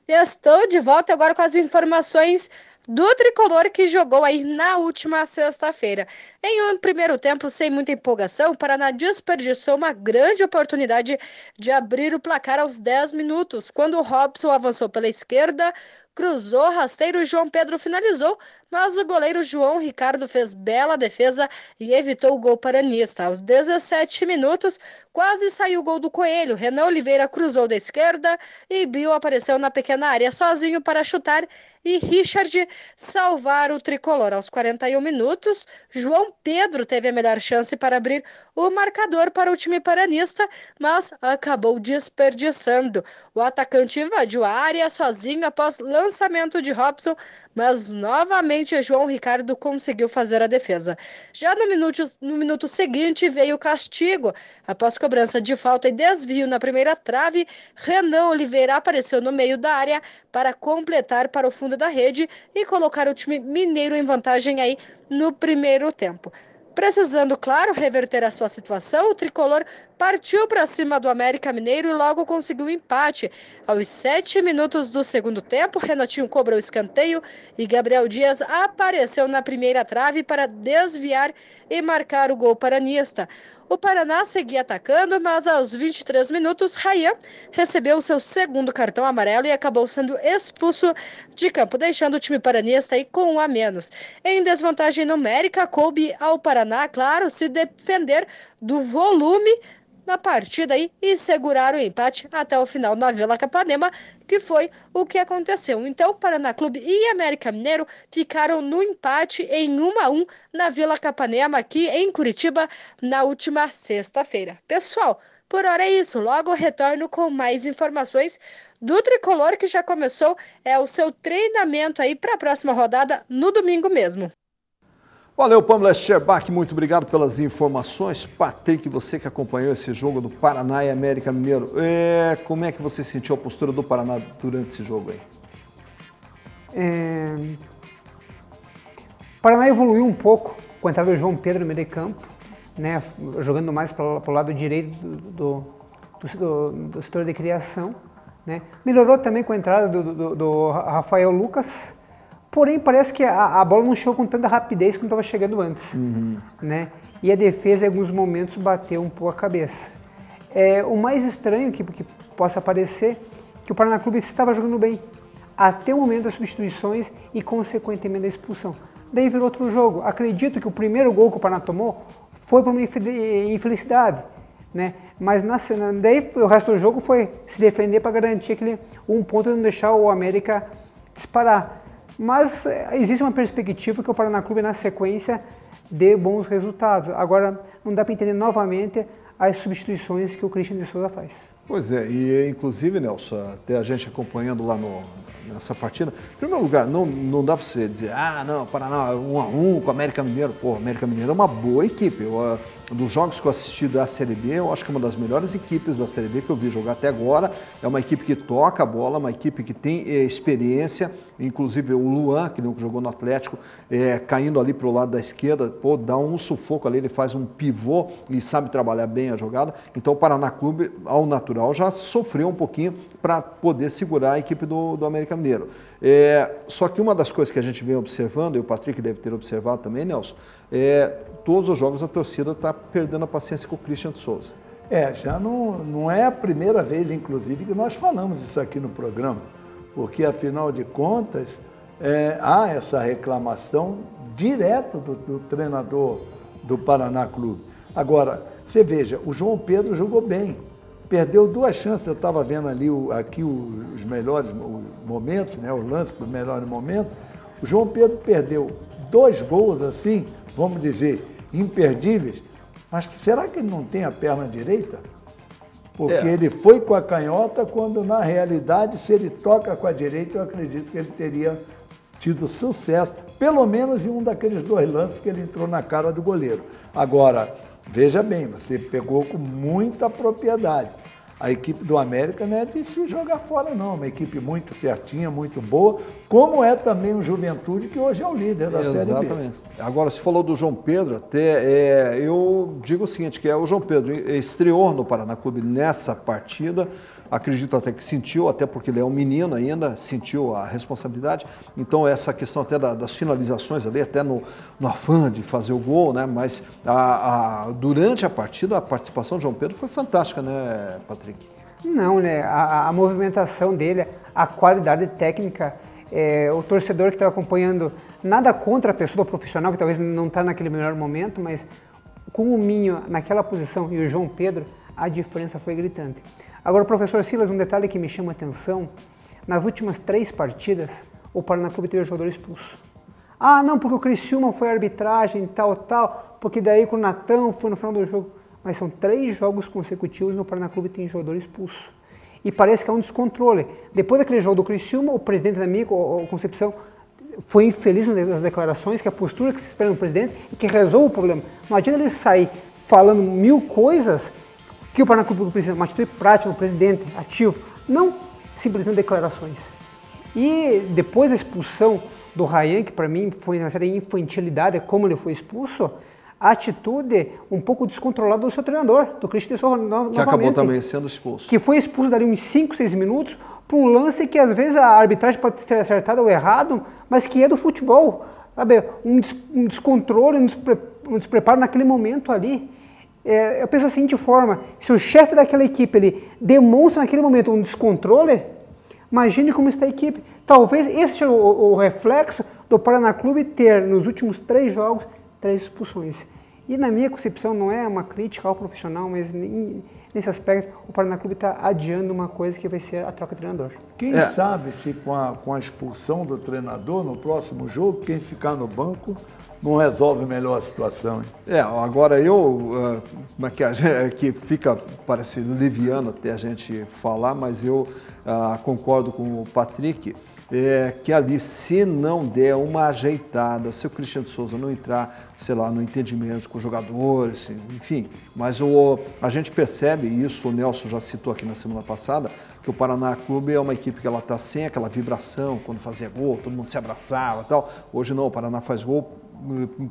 Estou de volta agora com as informações do tricolor que jogou aí na última sexta-feira. Em um primeiro tempo, sem muita empolgação, o Paraná desperdiçou uma grande oportunidade de abrir o placar aos 10 minutos, quando o Robson avançou pela esquerda, cruzou rasteiro e João Pedro finalizou, mas o goleiro João Ricardo fez bela defesa e evitou o gol paranista. Aos 17 minutos, quase saiu o gol do Coelho. Renan Oliveira cruzou da esquerda e Bill apareceu na pequena área sozinho para chutar e Richard salvar o tricolor. Aos 41 minutos, João Pedro teve a melhor chance para abrir o marcador para o time paranista, mas acabou desperdiçando. O atacante invadiu a área sozinho após lançamento de Robson, mas novamente João Ricardo conseguiu fazer a defesa. Já no minuto seguinte veio o castigo. Após cobrança de falta e desvio na primeira trave, Renan Oliveira apareceu no meio da área para completar para o fundo da rede e colocar o time mineiro em vantagem aí no primeiro tempo. Precisando, claro, reverter a sua situação, o tricolor partiu para cima do América Mineiro e logo conseguiu um empate. Aos 7 minutos do segundo tempo, Renatinho cobrou o escanteio e Gabriel Dias apareceu na primeira trave para desviar e marcar o gol paranista. O Paraná seguia atacando, mas aos 23 minutos, Rayan recebeu o seu segundo cartão amarelo e acabou sendo expulso de campo, deixando o time paranista aí com 1 a menos. Em desvantagem numérica, coube ao Paraná, claro, se defender do volume na partida aí e segurar o empate até o final na Vila Capanema, que foi o que aconteceu. Então, Paraná Clube e América Mineiro ficaram no empate em 1-1 na Vila Capanema, aqui em Curitiba, na última sexta-feira. Pessoal, por hora é isso. Logo retorno com mais informações do tricolor, que já começou o seu treinamento aí para a próxima rodada no domingo mesmo. Valeu, Pamela Scherbach, muito obrigado pelas informações. Patrick, você que acompanhou esse jogo do Paraná e América Mineiro, como é que você sentiu a postura do Paraná durante esse jogo aí? O Paraná evoluiu um pouco com a entrada do João Pedro no meio de campo. né, jogando mais para o lado direito do setor de criação, né. Melhorou também com a entrada do Rafael Lucas, porém parece que a bola não chegou com tanta rapidez como estava chegando antes, né, e a defesa em alguns momentos bateu um pouco a cabeça. O mais estranho que possa parecer que o Paraná Clube estava jogando bem até o momento das substituições e consequentemente da expulsão. Daí virou outro jogo. Acredito que o primeiro gol que o Paraná tomou foi por uma infelicidade, né? Mas daí o resto do jogo foi se defender para garantir aquele um ponto e não deixar o América disparar. Mas existe uma perspectiva que o Paraná Clube na sequência dê bons resultados. Agora não dá para entender novamente as substituições que o Christian de Souza faz. Pois é, e inclusive, Nelson, até a gente acompanhando lá nessa partida, em primeiro lugar, não dá para você dizer, não, Paraná 1-1 com o América Mineiro. Pô, o América Mineiro é uma boa equipe. Dos jogos que eu assisti da Série B, eu acho que é uma das melhores equipes da Série B que eu vi jogar até agora. É uma equipe que toca a bola, uma equipe que tem experiência, inclusive o Luan, que jogou no Atlético, caindo ali para o lado da esquerda, pô, dá um sufoco ali, ele faz um pivô e sabe trabalhar bem a jogada. Então o Paraná Clube, ao natural, já sofreu um pouquinho para poder segurar a equipe do América Mineiro. Só que uma das coisas que a gente vem observando, e o Patrick deve ter observado também, Nelson, todos os jogos a torcida está perdendo a paciência com o Christian de Souza. Já não é a primeira vez, inclusive, que nós falamos isso aqui no programa, porque, afinal de contas, há essa reclamação direta do treinador do Paraná Clube. Agora, você veja, o João Pedro jogou bem, perdeu 2 chances, eu estava vendo ali aqui os melhores momentos, né, o lance dos melhores momentos. O João Pedro perdeu 2 gols assim, vamos dizer, imperdíveis, mas será que ele não tem a perna direita? Porque ele foi com a canhota, quando na realidade, se ele toca com a direita, eu acredito que ele teria tido sucesso, pelo menos em um daqueles 2 lances que ele entrou na cara do goleiro. Agora, veja bem, você pegou com muita propriedade. A equipe do América não é de se jogar fora, não. Uma equipe muito certinha, muito boa, como é também o Juventude, que hoje é o líder da Série B. Exatamente. Agora, você falou do João Pedro, até eu digo o seguinte, que o João Pedro estreou no Paraná Clube nessa partida, acredito até que sentiu, até porque ele é um menino ainda, sentiu a responsabilidade. Então, essa questão até das finalizações ali, até no afã de fazer o gol, né? Mas durante a partida, a participação do João Pedro foi fantástica, né, Patrick? Não, né? A movimentação dele, a qualidade técnica, o torcedor que estava acompanhando, nada contra a pessoa profissional, que talvez não está naquele melhor momento, mas com o Minho naquela posição e o João Pedro, a diferença foi gritante. Agora, professor Silas, um detalhe que me chama a atenção, nas últimas 3 partidas, o Paraná Clube teve jogador expulso. Não, porque o Criciúma foi arbitragem, tal, porque daí com o Natão foi no final do jogo. Mas são 3 jogos consecutivos no Paraná Clube tem jogador expulso. E parece que é um descontrole. Depois daquele jogo do Criciúma, o presidente da MICO, o Concepção, foi infeliz nas declarações, que a postura que se espera no presidente e que resolve o problema. Não adianta ele sair falando 1000 coisas que o Paraná Clube precisa, uma atitude prática, um presidente ativo, não simplesmente declarações. E depois da expulsão do Ryan, que para mim foi uma série de infantilidade, como ele foi expulso, a atitude um pouco descontrolada do seu treinador, do Christian de Souza, novamente. Que acabou também sendo expulso. Que foi expulso dali uns 5, 6 minutos, por um lance que às vezes a arbitragem pode ter acertado ou errado, mas que é do futebol. Sabe? Um descontrole, um despreparo naquele momento ali. Eu penso da seguinte forma, se o chefe daquela equipe ele demonstra naquele momento um descontrole, imagine como está a equipe. Talvez esse seja o reflexo do Paraná Clube ter, nos últimos 3 jogos, 3 expulsões. E na minha concepção não é uma crítica ao profissional, mas nesse aspecto o Paraná Clube está adiando uma coisa que vai ser a troca de treinador. Quem sabe se com a expulsão do treinador no próximo jogo, quem ficar no banco não resolve melhor a situação. Hein? Agora que fica parecendo liviano até a gente falar, mas eu concordo com o Patrick, que ali, se não der uma ajeitada, se o Christian de Souza não entrar, sei lá, no entendimento com os jogadores, enfim, mas a gente percebe, e isso o Nelson já citou aqui na semana passada, que o Paraná Clube é uma equipe que ela está sem aquela vibração, quando fazia gol, todo mundo se abraçava e tal. Hoje não, o Paraná faz gol,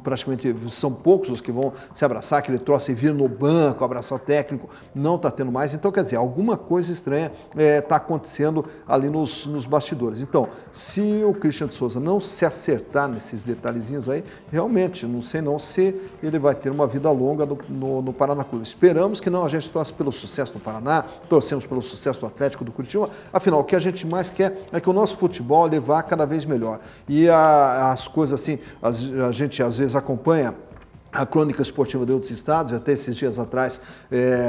praticamente são poucos os que vão se abraçar, aquele troço e vir no banco, abraçar o técnico, não está tendo mais. Então, quer dizer, alguma coisa estranha está acontecendo ali nos bastidores. Então, se o Christian de Souza não se acertar nesses detalhezinhos aí, realmente, não sei não se ele vai ter uma vida longa no Paraná Clube. Esperamos que não, a gente torce pelo sucesso no Paraná, torcemos pelo sucesso do Atlético do Curitiba, afinal, o que a gente mais quer é que o nosso futebol ele vá cada vez melhor. E as coisas assim, a gente às vezes acompanha a crônica esportiva de outros estados, até esses dias atrás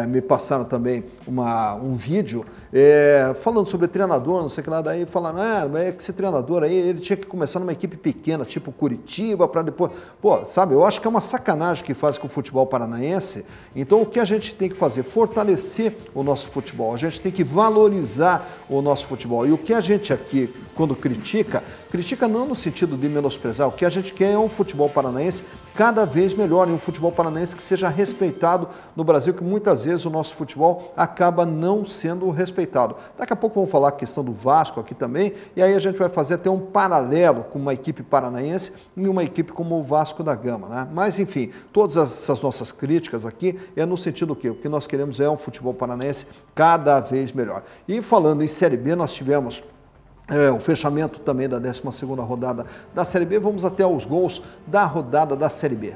me passaram também um vídeo falando sobre treinador, não sei o que lá, daí falando, mas é que esse treinador aí, ele tinha que começar numa equipe pequena, tipo Curitiba, para depois... Pô, sabe, eu acho que é uma sacanagem que faz com o futebol paranaense. Então, o que a gente tem que fazer? Fortalecer o nosso futebol, a gente tem que valorizar o nosso futebol. E o que a gente aqui, quando critica não no sentido de menosprezar, o que a gente quer é um futebol paranaense cada vez melhor, e um futebol paranaense que seja respeitado no Brasil, que muitas vezes o nosso futebol acaba não sendo respeitado. Daqui a pouco vamos falar a questão do Vasco aqui também, e aí a gente vai fazer até um paralelo com uma equipe paranaense e uma equipe como o Vasco da Gama, né? Mas, enfim, todas essas nossas críticas aqui é no sentido do quê? O que nós queremos é um futebol paranaense cada vez melhor. E falando em Série B, nós tivemos o fechamento também da 12ª rodada da Série B. Vamos até os gols da rodada da Série B.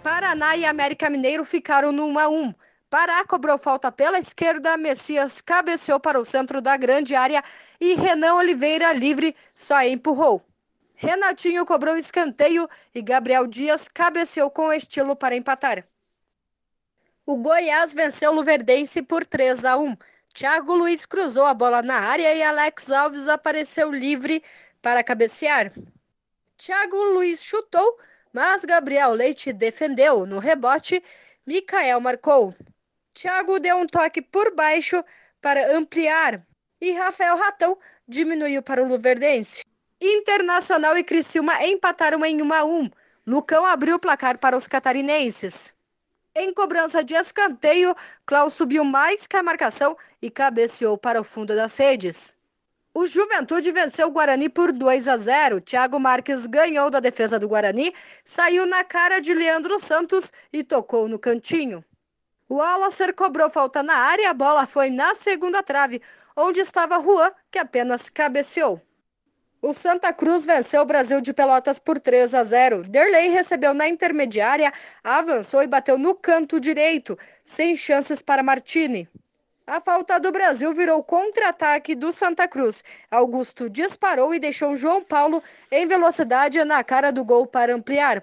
Paraná e América Mineiro ficaram no 1-1. Pará cobrou falta pela esquerda, Messias cabeceou para o centro da grande área e Renan Oliveira, livre, só empurrou. Renatinho cobrou escanteio e Gabriel Dias cabeceou com estilo para empatar. O Goiás venceu o Luverdense por 3-1. Thiago Luiz cruzou a bola na área e Alex Alves apareceu livre para cabecear. Thiago Luiz chutou, mas Gabriel Leite defendeu. No rebote, Micael marcou. Thiago deu um toque por baixo para ampliar e Rafael Ratão diminuiu para o Luverdense. Internacional e Criciúma empataram em 1-1. Lucão abriu o placar para os catarinenses. Em cobrança de escanteio, Klaus subiu mais que a marcação e cabeceou para o fundo das redes. O Juventude venceu o Guarani por 2-0. Thiago Marques ganhou da defesa do Guarani, saiu na cara de Leandro Santos e tocou no cantinho. O Alacer cobrou falta na área e a bola foi na segunda trave, onde estava Juan, que apenas cabeceou. O Santa Cruz venceu o Brasil de Pelotas por 3-0. Derlei recebeu na intermediária, avançou e bateu no canto direito, sem chances para Martini. A falta do Brasil virou contra-ataque do Santa Cruz. Augusto disparou e deixou João Paulo em velocidade na cara do gol para ampliar.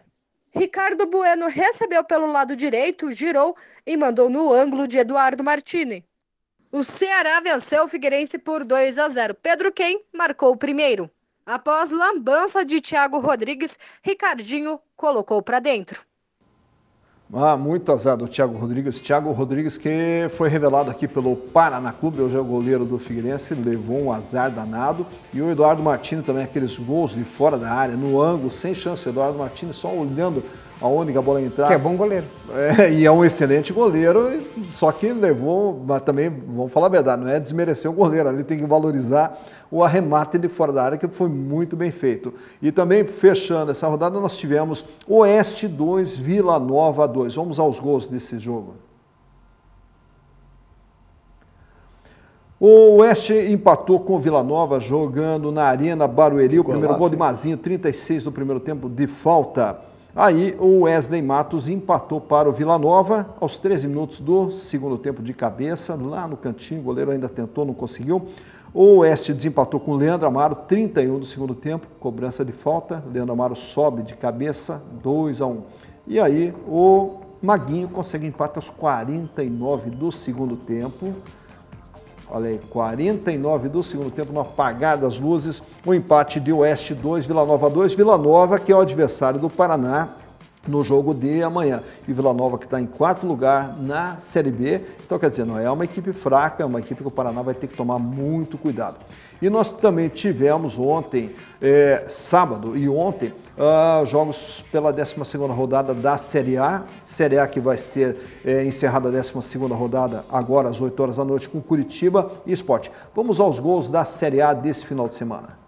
Ricardo Bueno recebeu pelo lado direito, girou e mandou no ângulo de Eduardo Martini. O Ceará venceu o Figueirense por 2-0. Pedro Quem marcou o primeiro. Após lambança de Thiago Rodrigues, Ricardinho colocou para dentro. Muito azar do Thiago Rodrigues. Thiago Rodrigues, que foi revelado aqui pelo Paraná Clube, hoje é o goleiro do Figueirense, levou um azar danado. E o Eduardo Martini também, aqueles gols de fora da área, no ângulo, sem chance. O Eduardo Martini só olhando aonde a bola entrar. Que é bom goleiro. E é um excelente goleiro, só que levou, mas também, vamos falar a verdade, não é desmerecer o goleiro, ali tem que valorizar o arremate de fora da área, que foi muito bem feito. E também, fechando essa rodada, nós tivemos Oeste 2, Vila Nova 2. Vamos aos gols desse jogo. O Oeste empatou com o Vila Nova, jogando na Arena Barueri. O primeiro gol de Mazinho, 36 do primeiro tempo, de falta. Aí o Wesley Matos empatou para o Vila Nova aos 13 minutos do segundo tempo de cabeça, lá no cantinho, o goleiro ainda tentou, não conseguiu. O Oeste desempatou com o Leandro Amaro, 31 do segundo tempo, cobrança de falta. O Leandro Amaro sobe de cabeça, 2-1. E aí o Maguinho consegue empate aos 49 do segundo tempo. Olha aí, 49 do segundo tempo, no apagar das luzes, o empate de Oeste 2, Vila Nova 2. Vila Nova, que é o adversário do Paraná no jogo de amanhã. E Vila Nova, que está em quarto lugar na Série B. Então, quer dizer, não é uma equipe fraca, é uma equipe que o Paraná vai ter que tomar muito cuidado. E nós também tivemos ontem, sábado e ontem, jogos pela 12ª rodada da Série A. Série A que vai ser encerrada a 12ª rodada agora às 8 horas da noite com Curitiba e Sport. Vamos aos gols da Série A desse final de semana.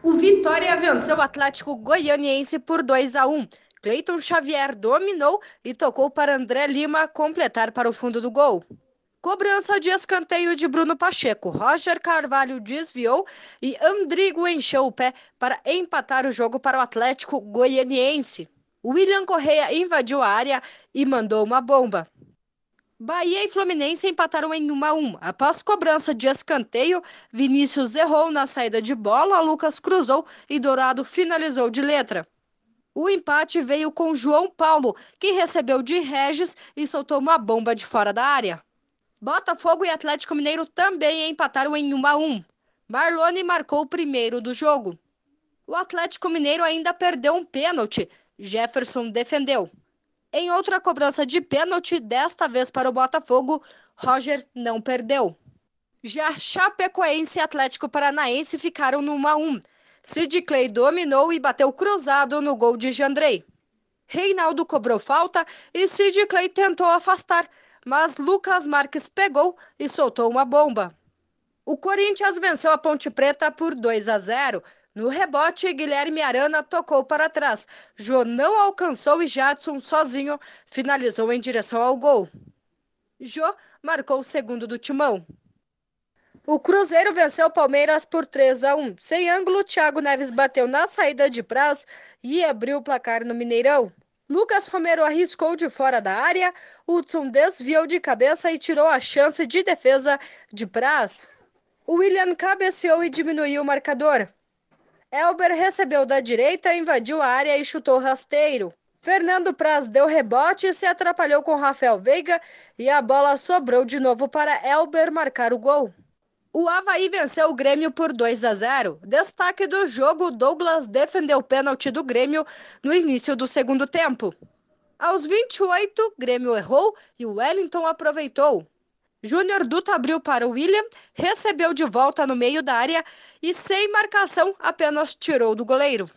O Vitória venceu o Atlético Goianiense por 2-1. Cleiton Xavier dominou e tocou para André Lima completar para o fundo do gol. Cobrança de escanteio de Bruno Pacheco. Roger Carvalho desviou e Andrigo encheu o pé para empatar o jogo para o Atlético Goianiense. William Correia invadiu a área e mandou uma bomba. Bahia e Fluminense empataram em 1-1. Após cobrança de escanteio, Vinícius errou na saída de bola, Lucas cruzou e Dourado finalizou de letra. O empate veio com João Paulo, que recebeu de Regis e soltou uma bomba de fora da área. Botafogo e Atlético Mineiro também empataram em 1-1. Marlone marcou o primeiro do jogo. O Atlético Mineiro ainda perdeu um pênalti. Jefferson defendeu. Em outra cobrança de pênalti, desta vez para o Botafogo, Roger não perdeu. Já Chapecoense e Atlético Paranaense ficaram no 1-1. Sid Clay dominou e bateu cruzado no gol de Jandrei. Reinaldo cobrou falta e Sid Clay tentou afastar, mas Lucas Marques pegou e soltou uma bomba. O Corinthians venceu a Ponte Preta por 2-0. No rebote, Guilherme Arana tocou para trás. Jô não alcançou e Jadson, sozinho, finalizou em direção ao gol. Jô marcou o segundo do Timão. O Cruzeiro venceu o Palmeiras por 3-1. Sem ângulo, Thiago Neves bateu na saída de Praz e abriu o placar no Mineirão. Lucas Romero arriscou de fora da área, Hudson desviou de cabeça e tirou a chance de defesa de Praz. William cabeceou e diminuiu o marcador. Elber recebeu da direita, invadiu a área e chutou rasteiro. Fernando Praz deu rebote e se atrapalhou com Rafael Veiga e a bola sobrou de novo para Elber marcar o gol. O Avaí venceu o Grêmio por 2-0. Destaque do jogo, Douglas defendeu o pênalti do Grêmio no início do segundo tempo. Aos 28, Grêmio errou e o Wellington aproveitou. Júnior Dutra abriu para o William, recebeu de volta no meio da área e, sem marcação, apenas tirou do goleiro.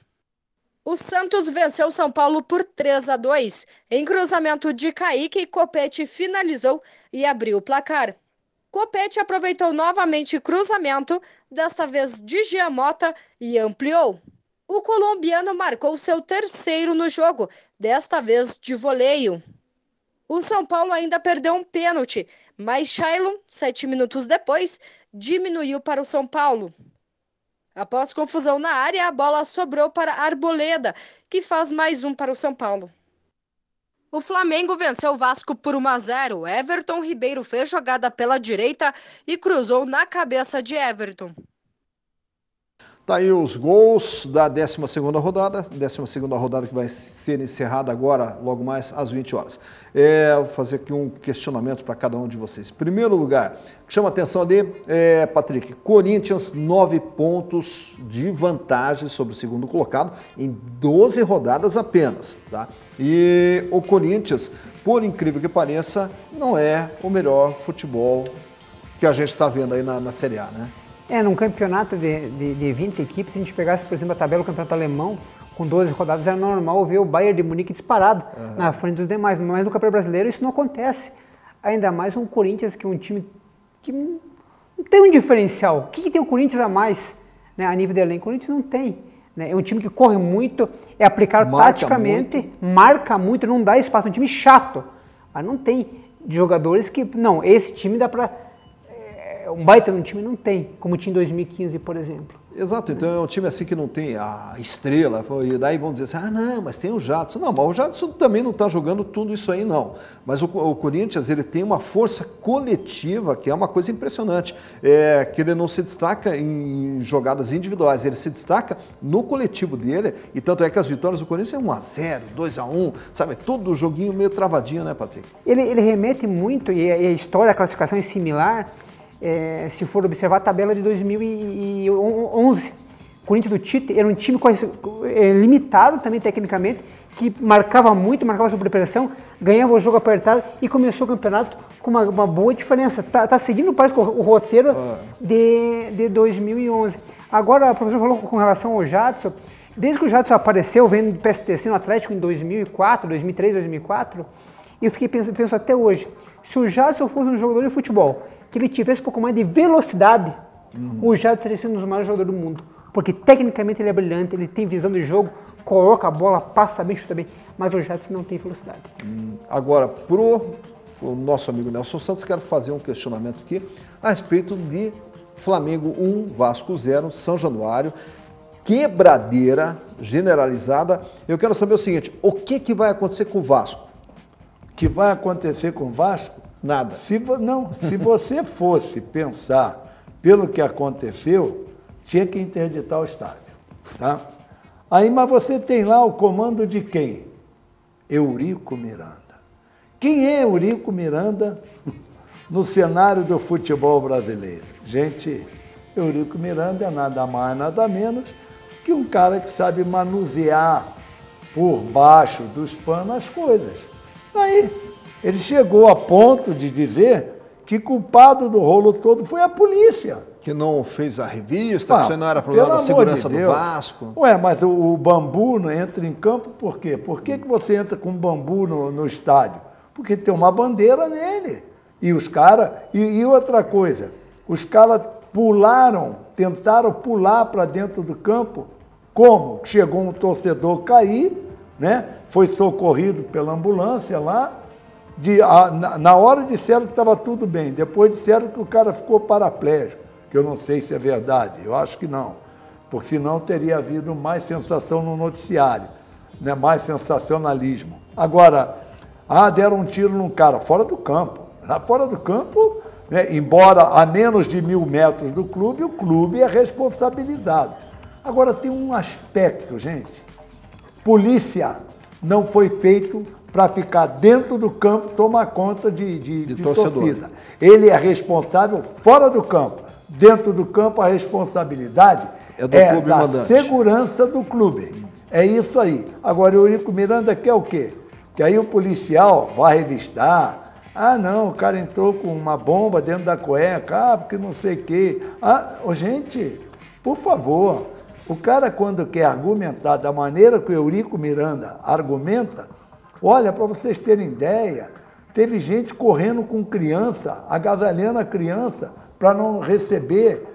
O Santos venceu São Paulo por 3-2. Em cruzamento de Kaique, Copete finalizou e abriu o placar. Copete aproveitou novamente o cruzamento, desta vez de Giamota, e ampliou. O colombiano marcou seu terceiro no jogo, desta vez de voleio. O São Paulo ainda perdeu um pênalti, mas Shailon, 7 minutos depois, diminuiu para o São Paulo. Após confusão na área, a bola sobrou para Arboleda, que faz mais um para o São Paulo. O Flamengo venceu o Vasco por 1-0. Everton Ribeiro fez jogada pela direita e cruzou na cabeça de Everton. Tá aí os gols da 12ª rodada, 12ª rodada que vai ser encerrada agora, logo mais às 20 horas. Vou fazer aqui um questionamento para cada um de vocês. Primeiro lugar, que chama atenção ali, Patrick, Corinthians 9 pontos de vantagem sobre o segundo colocado em 12 rodadas apenas, tá? E o Corinthians, por incrível que pareça, não é o melhor futebol que a gente está vendo aí na Série A, né? Num campeonato de 20 equipes, se a gente pegasse, por exemplo, a tabela do campeonato alemão, com 12 rodadas, era normal ver o Bayern de Munique disparado na frente dos demais. Mas no campeonato brasileiro isso não acontece. Ainda mais um Corinthians, que é um time que não tem um diferencial. O que tem o Corinthians a mais, né, a nível de elenco? O Corinthians não tem. Né? É um time que corre muito, é aplicado taticamente, marca muito, não dá espaço. É um time chato. Mas não tem jogadores que... Não, esse time dá para... Um baita no time não tem, como tinha em 2015, por exemplo. Exato, então é um time assim que não tem a estrela, e daí vão dizer assim, não, mas tem o Jadson. Não, mas o Jadson também não está jogando tudo isso aí, não. Mas o Corinthians, ele tem uma força coletiva, que é uma coisa impressionante, que ele não se destaca em jogadas individuais, ele se destaca no coletivo dele, e tanto é que as vitórias do Corinthians é 1-0, 2-1, sabe, todo joguinho meio travadinho, né, Patrick? Ele remete muito, e a história, a classificação é similar. Se for observar a tabela de 2011, o Corinthians do Tite era um time limitado também tecnicamente, que marcava muito, marcava sob pressão, ganhava o jogo apertado e começou o campeonato com uma boa diferença. Tá seguindo, parece, o roteiro de 2011. Agora, o professor falou com relação ao Jadson. Desde que o Jadson apareceu, vendo do PSTC no Atlético em 2004, 2003, 2004, eu fiquei penso até hoje, se o Jadson fosse um jogador de futebol, que ele tivesse um pouco mais de velocidade, o Jadson teria sido um dos maiores jogadores do mundo. porque tecnicamente ele é brilhante, ele tem visão de jogo, coloca a bola, passa bem, chuta bem, mas o Jadson não tem velocidade. Agora, pro nosso amigo Nelson Santos, quero fazer um questionamento aqui a respeito de Flamengo 1, Vasco 0, São Januário, quebradeira generalizada. Eu quero saber o seguinte, o que vai acontecer com o Vasco? O que vai acontecer com o Vasco? Nada. Se você fosse pensar pelo que aconteceu, tinha que interditar o estádio, tá? Aí, mas você tem lá o comando de quem? Eurico Miranda. Quem é Eurico Miranda no cenário do futebol brasileiro? Gente, Eurico Miranda é nada mais, nada menos que um cara que sabe manusear por baixo dos panos as coisas. Aí, ele chegou a ponto de dizer que culpado do rolo todo foi a polícia. Que não fez a revista, que isso não era problema da segurança do Vasco. Ué, mas o bambu não entra em campo por quê? Por que você entra com bambu no estádio? Porque tem uma bandeira nele. E os caras... E outra coisa, os caras tentaram pular para dentro do campo. Como? Chegou um torcedor cair, né? Foi socorrido pela ambulância lá. Na hora disseram que estava tudo bem, depois disseram que o cara ficou paraplégico, que eu não sei se é verdade, eu acho que não, porque senão teria havido mais sensação no noticiário, né? Mais sensacionalismo. Agora, deram um tiro num cara fora do campo. Lá fora do campo, né? Embora a menos de 1.000 metros do clube, o clube é responsabilizado. Agora tem um aspecto, gente, polícia não foi feito para ficar dentro do campo, tomar conta de torcida. Ele é responsável fora do campo. Dentro do campo, a responsabilidade é da mandante. Segurança do clube. É isso aí. Agora, o Eurico Miranda quer o quê? Que aí o policial vai revistar. Não, o cara entrou com uma bomba dentro da cueca, porque não sei o quê. Gente, por favor, o cara quando quer argumentar da maneira que o Eurico Miranda argumenta, olha, para vocês terem ideia, teve gente correndo com criança, agasalhando a criança, para não receber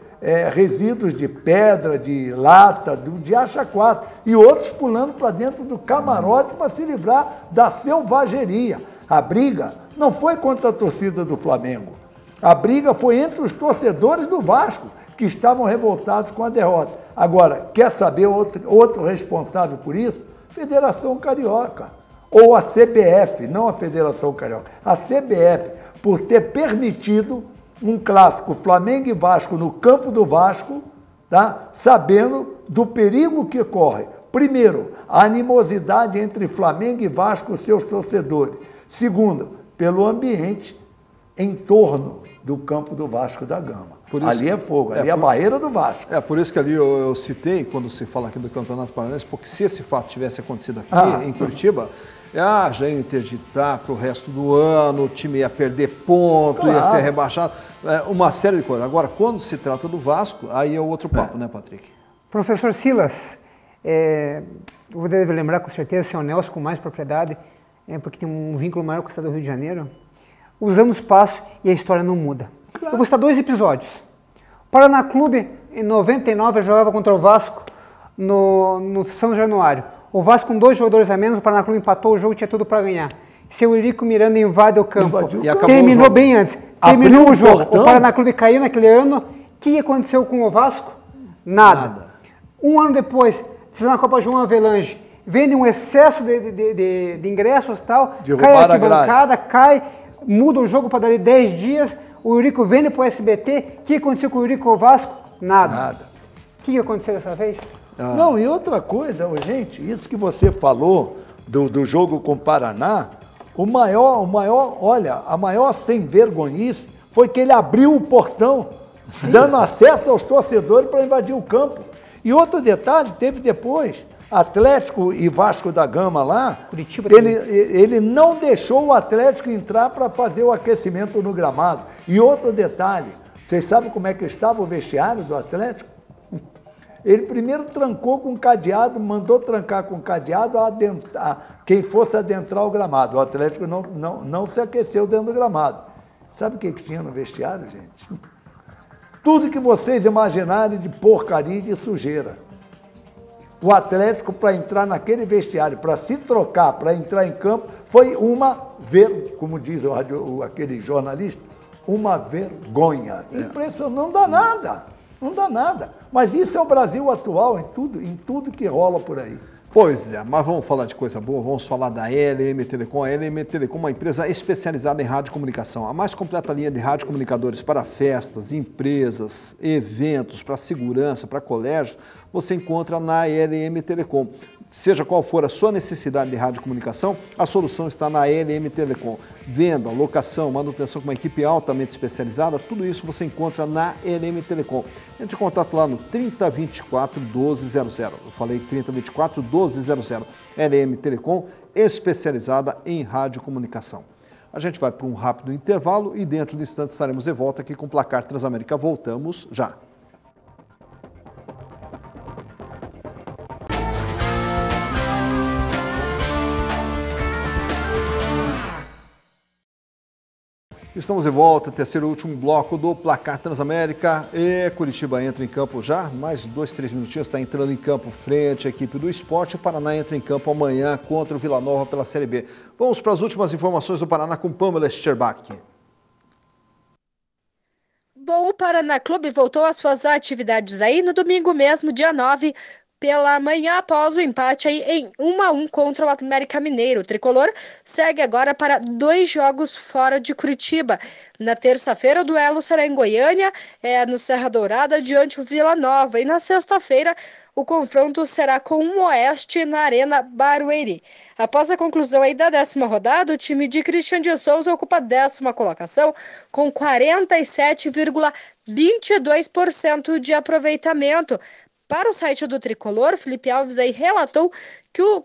resíduos de pedra, de lata, de acha-quatro, e outros pulando para dentro do camarote para se livrar da selvageria. A briga não foi contra a torcida do Flamengo, a briga foi entre os torcedores do Vasco, que estavam revoltados com a derrota. Agora, quer saber outro responsável por isso? Federação Carioca. Ou a CBF, não a Federação Carioca, a CBF, por ter permitido um clássico Flamengo e Vasco no campo do Vasco, tá? Sabendo do perigo que corre. Primeiro, a animosidade entre Flamengo e Vasco e seus torcedores. Segundo, pelo ambiente em torno do campo do Vasco da Gama. Ali é fogo, ali é a barreira do Vasco. Por isso que ali eu citei, quando se fala aqui do Campeonato Paranaense, porque se esse fato tivesse acontecido aqui em Curitiba, já ia interditar para o resto do ano, o time ia perder ponto, ia ser rebaixado, uma série de coisas. Agora, quando se trata do Vasco, aí é outro papo, né, Patrick? Professor Silas, você deve lembrar com certeza, seu Nelson com mais propriedade, porque tem um vínculo maior com o estado do Rio de Janeiro. Os anos passam e a história não muda. Claro. Eu vou citar 2 episódios. O Paraná Clube, em 99, jogava contra o Vasco no São Januário. O Vasco com 2 jogadores a menos, o Paraná Clube empatou o jogo, tinha tudo para ganhar. Seu Eurico Miranda invade o campo. Terminou bem antes. Terminou o jogo. O Paraná Clube caiu naquele ano. O que aconteceu com o Vasco? Nada. Um ano depois, na Copa João Avelange, vende um excesso de ingressos e tal, cai a arquibancada, muda o jogo para dali 10 dias, o Eurico vende para o SBT. O que aconteceu com o Eurico Vasco? Nada. O que aconteceu dessa vez? Não, e outra coisa, gente, isso que você falou do jogo com o Paraná, a maior sem vergonhice foi que ele abriu o portão, dando acesso aos torcedores para invadir o campo. E outro detalhe, teve depois, Atlético e Vasco da Gama lá, Curitiba, ele não deixou o Atlético entrar para fazer o aquecimento no gramado. E outro detalhe, vocês sabem como é que estava o vestiário do Atlético? Ele primeiro trancou com cadeado, mandou trancar com cadeado quem fosse adentrar o gramado. O Atlético não se aqueceu dentro do gramado. Sabe o que tinha no vestiário, gente? tudo que vocês imaginarem de porcaria e de sujeira. O Atlético, para entrar naquele vestiário, para se trocar, para entrar em campo, foi como diz aquele jornalista, uma vergonha. Impressionante, não dá nada, não dá nada. Mas isso é o Brasil atual, em tudo que rola por aí. Pois é, mas vamos falar de coisa boa, vamos falar da LM Telecom. A LM Telecom é uma empresa especializada em radiocomunicação, a mais completa linha de radiocomunicadores para festas, empresas, eventos, para segurança, para colégios, você encontra na LM Telecom. Seja qual for a sua necessidade de radiocomunicação, a solução está na LM Telecom. Venda, locação, manutenção com uma equipe altamente especializada, tudo isso você encontra na LM Telecom. Entre em contato lá no 3024 1200. Eu falei 3024 1200. LM Telecom, especializada em radiocomunicação. A gente vai para um rápido intervalo e dentro de instantes estaremos de volta aqui com o Placar Transamérica. Voltamos já. Estamos de volta, terceiro e último bloco do Placar Transamérica e Curitiba entra em campo já, mais 2, 3 minutinhos, está entrando em campo frente à equipe do Sport. O Paraná entra em campo amanhã contra o Vila Nova pela Série B. Vamos para as últimas informações do Paraná com Pamela Scherbach. Bom, o Paraná Clube voltou às suas atividades aí no domingo mesmo, dia 9, pela manhã, após o empate aí em 1-1 contra o América Mineiro. O tricolor segue agora para 2 jogos fora de Curitiba. Na terça-feira, o duelo será em Goiânia, no Serra Dourada, diante do Vila Nova. E na sexta-feira, o confronto será com o Oeste na Arena Barueri. Após a conclusão aí da 10ª rodada, o time de Christian de Souza ocupa a 10ª colocação com 47,22% de aproveitamento. Para o site do Tricolor, Felipe Alves aí relatou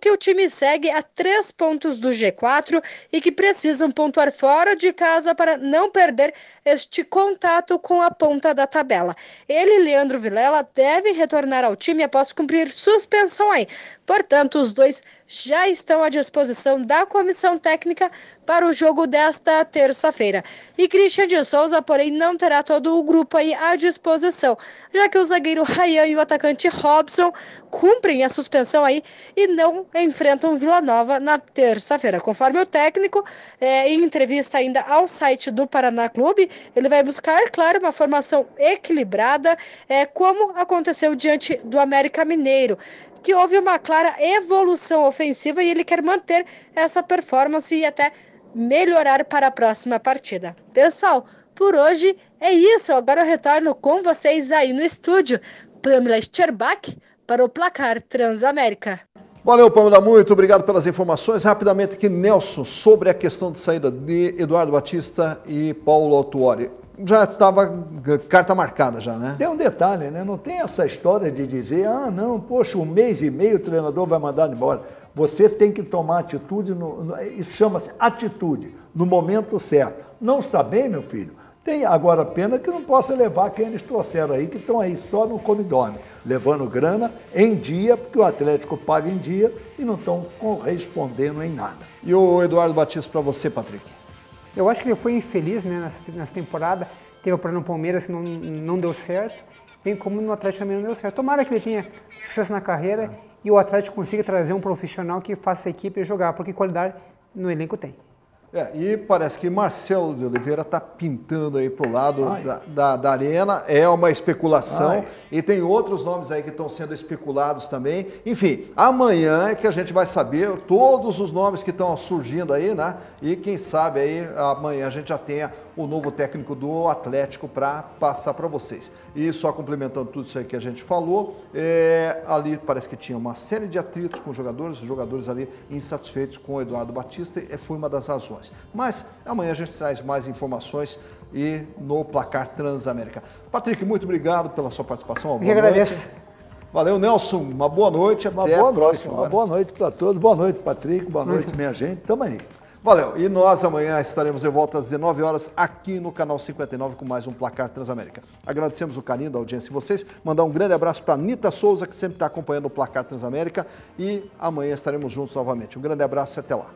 que o time segue a 3 pontos do G4 e que precisam pontuar fora de casa para não perder este contato com a ponta da tabela. Ele e Leandro Vilela devem retornar ao time após cumprir suspensão aí. Portanto, os dois já estão à disposição da comissão técnica para o jogo desta terça-feira. E Christian de Souza, porém, não terá todo o grupo aí à disposição, já que o zagueiro Ryan e o atacante Robson cumprem a suspensão aí e não enfrentam Vila Nova na terça-feira. Conforme o técnico, em entrevista ainda ao site do Paraná Clube, ele vai buscar, claro, uma formação equilibrada, como aconteceu diante do América Mineiro, que houve uma clara evolução ofensiva e ele quer manter essa performance e até melhorar para a próxima partida. Pessoal, por hoje é isso. Agora eu retorno com vocês aí no estúdio. Pamela Scherbach para o Placar Transamérica. Valeu, Pamela, muito obrigado pelas informações. Rapidamente aqui, Nelson, sobre a questão de saída de Eduardo Batista e Paulo Autuori. Já estava carta marcada já, né? Tem um detalhe, né? Não tem essa história de dizer, não, poxa, 1 mês e meio o treinador vai mandar embora. Você tem que tomar atitude, isso chama-se atitude, no momento certo. Não está bem, meu filho? Tem agora pena que não possa levar quem eles trouxeram aí, que estão aí só no come-dorme, levando grana em dia, porque o Atlético paga em dia e não estão correspondendo em nada. E o Eduardo Batista para você, Patrick? Eu acho que ele foi infeliz, né, nessa temporada. Teve o plano no Palmeiras que não deu certo, bem como no Atlético também não deu certo. Tomara que ele tenha sucesso na carreira e o Atlético consiga trazer um profissional que faça a equipe jogar, porque qualidade no elenco tem. E parece que Marcelo de Oliveira está pintando aí para o lado da arena, é uma especulação, e tem outros nomes aí que estão sendo especulados também. Enfim, amanhã é que a gente vai saber todos os nomes que estão surgindo aí, né? E quem sabe aí amanhã a gente já tenha o novo técnico do Atlético para passar para vocês. E só complementando tudo isso aí que a gente falou, ali parece que tinha uma série de atritos com os jogadores ali insatisfeitos com o Eduardo Batista, e foi uma das razões. Mas amanhã a gente traz mais informações e no Placar Transamérica. Patrick, muito obrigado pela sua participação. Eu agradeço. Valeu, Nelson. Uma boa noite. Até a próxima. Uma boa noite para todos. Boa noite, Patrick. Boa noite, minha gente. Tamo aí. Valeu. E nós amanhã estaremos de volta às 19 horas aqui no canal 59 com mais um Placar Transamérica. Agradecemos o carinho da audiência de vocês. Mandar um grande abraço para Anita Souza, que sempre está acompanhando o Placar Transamérica. E amanhã estaremos juntos novamente. Um grande abraço e até lá.